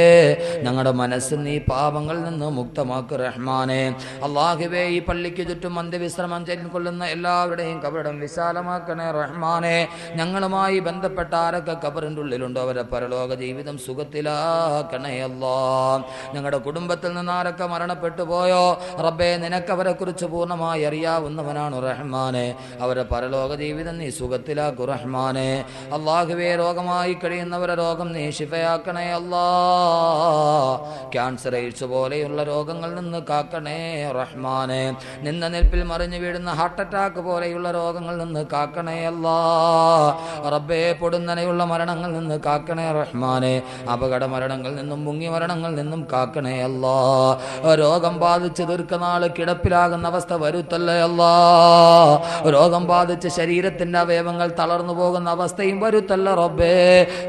ഞങ്ങളുടെ മനസ്സ് നീ പാപങ്ങളിൽ നിന്ന് മുക്തമാക്ക് റഹ്മാനെ. അല്ലാഹുവേ ഈ പള്ളിക്ക് ചുറ്റും അന്ത്യവിശ്രമം കൊള്ളുന്ന എല്ലാവരുടെയും കബറിടം വിശാലമാക്കണേ റഹ്മാനെ. ഞങ്ങളുമായി ബന്ധപ്പെട്ട ആരൊക്കെ കബറിൻ്റെ ഉള്ളിലുണ്ടോ അവരെ പരലോക ജീവിതം സുഖത്തിലാക്കണേ അല്ലാഹ്. ഞങ്ങളുടെ കുടുംബത്തിൽ നിന്ന് ആരൊക്കെ മരണപ്പെട്ടു പോയോ റബ്ബേ നിനക്ക് അവരെ കുറിച്ച് പൂർണ്ണമായി അറിയാവുന്നവനാണ് റഹ്മാനെ. അവരെ പരലോക ജീവിതം നീ സുഖത്തിലാക്കു റഹ്മാനെ. അല്ലാഹുവേ രോഗമായി കഴിയുന്നവരെ രോഗം നീ ശിഫയാക്കണേ അല്ലാഹ്. ക്യാൻസർ എയ്ഡ്സ് പോലെയുള്ള രോഗങ്ങളിൽ നിന്ന് കാക്കണേ റഹ്മാനെ. നിന്ന നിൽപ്പിൽ മറിഞ്ഞു വീഴുന്ന ഹാർട്ട് അറ്റാക്ക് പോലെയുള്ള രോഗങ്ങളിൽ നിന്ന് കാക്കണേ അല്ലാഹ്. റബ്ബേ പൊടുന്നനെയുള്ള മരണങ്ങളിൽ നിന്ന് കാക്കണേ റഹ്മാനെ. അപകട മരണങ്ങളിൽ നിന്നും മുങ്ങി മരണങ്ങളിൽ നിന്നും കാക്കണേ അല്ലാഹ്. രോഗം ബാധിച്ച് ദീർഘനാള് കിടപ്പിലാകുന്ന അവസ്ഥ വരുത്തല്ലേ അല്ലാഹ്. രോഗം ബാധിച്ച് ശരീരത്തിന്റെ അവയവങ്ങൾ തളർന്നു പോകുന്ന അവസ്ഥയും വരുത്തല്ല റബ്ബേ.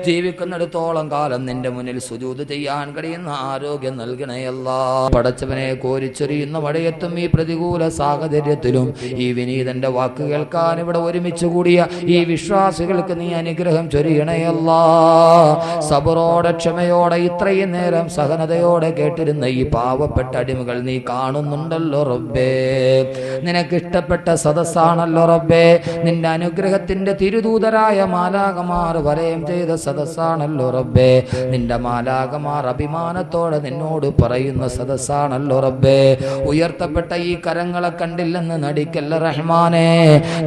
ജീവിക്കുന്നിടത്തോളം കാലം നിന്റെ മുന്നിൽ സുജൂദ് ചെയ്യാൻ കഴിയുന്ന ആരോഗ്യം നൽകണേ അല്ലാഹ്. പടച്ചവനെ കോരിച്ചൊരിയുന്ന മഴയത്തും ഈ പ്രതികൂല സാഹചര്യത്തിലും ഈ വിനീതന്റെ വാക്ക് കേൾക്കാൻ ഇവിടെ ഒരുമിച്ച് കൂടിയ ഈ വിശ്വാസികൾക്ക് നീ അനുഗ്രഹം ചൊരിയണേ അല്ലാഹ്. സബറോടെ ക്ഷമയോടെ ഇത്രയും നേരം സഹനതയോടെ കേട്ടിരുന്ന ഈ പാവപ്പെട്ട അടിമകൾ നീ കാണുന്നുണ്ടല്ലോ റബ്ബേ. നിനക്കിഷ്ടപ്പെട്ട സദസ്സാണല്ലോ റബ്ബേ. നിന്റെ അനുഗ്രഹത്തിന്റെ തിരുദൂതരായ മാലാകമാർ വലയം ചെയ്ത സദസ്സാണല്ലോ റബ്ബേ. നിന്റെ മാലാകമാർ അഭിമാനത്തോടെ നിന്നോട് പറയുന്ന സദസ്സാണല്ലോ റബ്ബേ. ഉയർത്തപ്പെട്ട ഈ കരങ്ങളെ കണ്ടില്ലെന്ന് നടിക്കല്ല റഹ്മാനെ.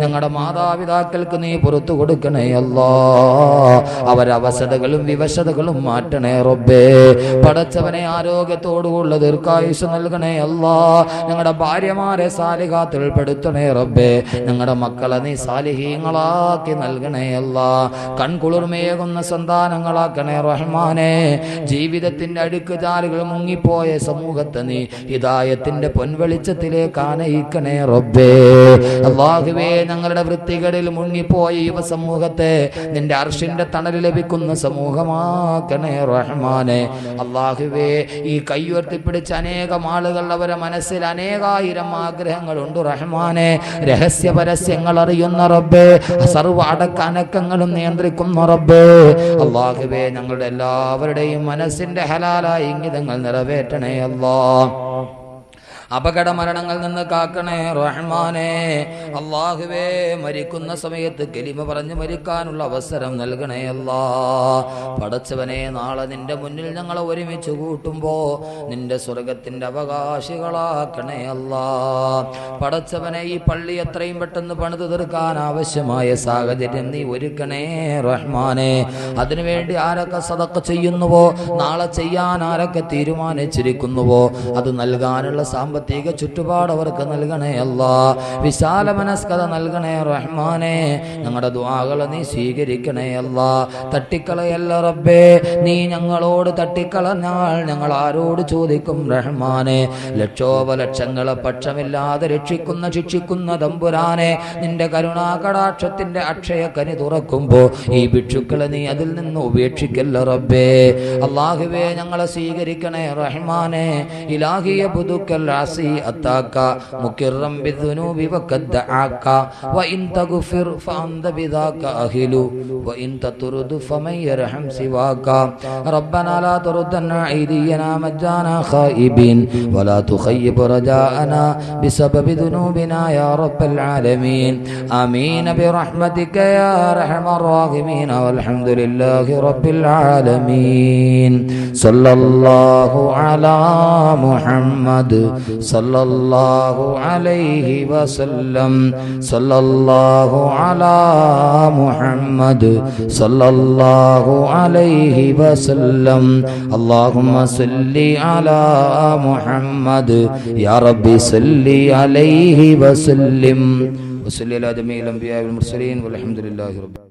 ഞങ്ങളുടെ മാതാപിതാക്കൾക്ക് നീ പുറത്തു കൊടുക്കണേ അല്ലാഹ്. അവരവശതകളും വിവശതകളും മാറ്റണേ റബ്ബേ. പടച്ചവനെ ആരോഗ്യത്തോടുള്ള ദീർഘായുസ് നൽകണേ അല്ലാഹ്. ഞങ്ങളുടെ ഭാര്യമാരെ സാലിഹാത്തിൽ പെടുത്തണേ റബ്ബേ. ഞങ്ങളുടെ മക്കളെ നീ സാലിഹീങ്ങളാക്കി നൽകണേ അല്ലാഹ്. കൺകുളിർമയേകുന്ന സന്താനങ്ങളാക്കണേ റഹ്മാനെ. ജീവിതത്തിന്റെ അടുക്കുചാലുകൾ മുങ്ങിപ്പോയ സമൂഹത്തെ നീ ഹിദായത്തിന്റെ പൊൻവെളിച്ചത്തിലേക്ക് ആനയിക്കണേ റബ്ബേ. അല്ലാഹുവേ ഞങ്ങളുടെ വൃത്തികളിൽ മുങ്ങിപ്പോയ യുവ സമൂഹത്തെ നിന്റെ അർശിന്റെ തണൽ ലഭിക്കുന്ന സമൂഹമാക്കണേ റഹ്മാനെ. അല്ലാഹുവേ ഈ കൈയുയർത്തിപ്പിടിച്ച അനേകം ആളുകൾ അവരെ മനസ്സിൽ അനേകായിരം ആഗ്രഹങ്ങളുണ്ട് റഹ്മാനെ. രഹസ്യ പരസ്യങ്ങൾ അറിയുന്ന റബ്ബേ. സർവ്വ അടക്കനക്കങ്ങളും നിയന്ത്രിക്കുന്ന റബ്ബേ. അല്ലാഹുവേ ഞങ്ങളുടെ എല്ലാവരുടെയും മനസ്സിന്റെ ഹലാലായ ഇംഗിതങ്ങൾ നിറവേറ്റണേ അല്ലാഹ്. അപകട മരണങ്ങളിൽ നിന്ന് കാക്കണേ റഹ്മാനെ. അല്ലാഹുവേ മരിക്കുന്ന സമയത്ത് കലിമ പറഞ്ഞ് മരിക്കാനുള്ള അവസരം നൽകണേ അല്ലാഹ്. പടച്ചവനെ നാളെ നിന്റെ മുന്നിൽ ഞങ്ങളെ ഒരുമിച്ച് കൂട്ടുമ്പോ നിന്റെ സ്വർഗത്തിന്റെ അവകാശികളാക്കണേ അല്ലാഹ്. പടച്ചവനെ ഈ പള്ളി എത്രയും പെട്ടെന്ന് പണിത് തീർക്കാൻ ആവശ്യമായ സാഹചര്യം നീ ഒരുക്കണേ റഹ്മാനെ. അതിനുവേണ്ടി ആരൊക്കെ സദഖ ചെയ്യുന്നുവോ നാളെ ചെയ്യാൻ ആരൊക്കെ തീരുമാനിച്ചിരിക്കുന്നുവോ അത് നൽകാനുള്ള സാമ്പത്തിക ചുറ്റുപാട് അവർക്ക് നൽകണേ അല്ലാഹ്. വിശാല മനസ്കത നൽകണേ റഹ്മാനെ. ഞങ്ങളുടെ ദുആകളെ നീ സ്വീകരിക്കണേ അല്ലാഹ്. തട്ടിക്കളയല്ല റബ്ബേ. നീ ഞങ്ങളോട് തട്ടിക്കളഞ്ഞാൽ ഞങ്ങൾ ആരോട് ചോദിക്കും റഹ്മാനെ. ലക്ഷോപലക്ഷങ്ങളെ പക്ഷമില്ലാതെ രക്ഷിക്കുന്ന ശിക്ഷിക്കുന്ന തമ്പുരാനെ. നിന്റെ കരുണാകടാക്ഷത്തിന്റെ അക്ഷയക്കനി തുറക്കുമ്പോ ഈ ഭിക്ഷുക്കളെ നീ അതിൽ നിന്ന് ഉപേക്ഷിക്കല്ല റബ്ബേ. അല്ലാഹുവേ ഞങ്ങളെ സ്വീകരിക്കണേ റഹ്മാനെ. ഇലാഹിയ പുതുക്കൽ العصي أتاك مكرا بالذنوب وقد دعاك وإن تغفر فأنت بذاك أهل وإن تطرد فمن يرحم سواك ربنا لا تردنا أيدينا مجانا خائبين ولا تخيب رجاءنا بسبب ذنوبنا يا رب العالمين آمين برحمتك يا أرحم الراحمين والحمد لله رب العالمين صلى الله على محمد صلى الله عليه وسلم صلى الله على محمد صلى الله عليه وسلم اللهم صل على محمد يا ربي صل عليه وسلم وصلى على جميع الأنبياء والمرسلين والحمد لله رب العالمين.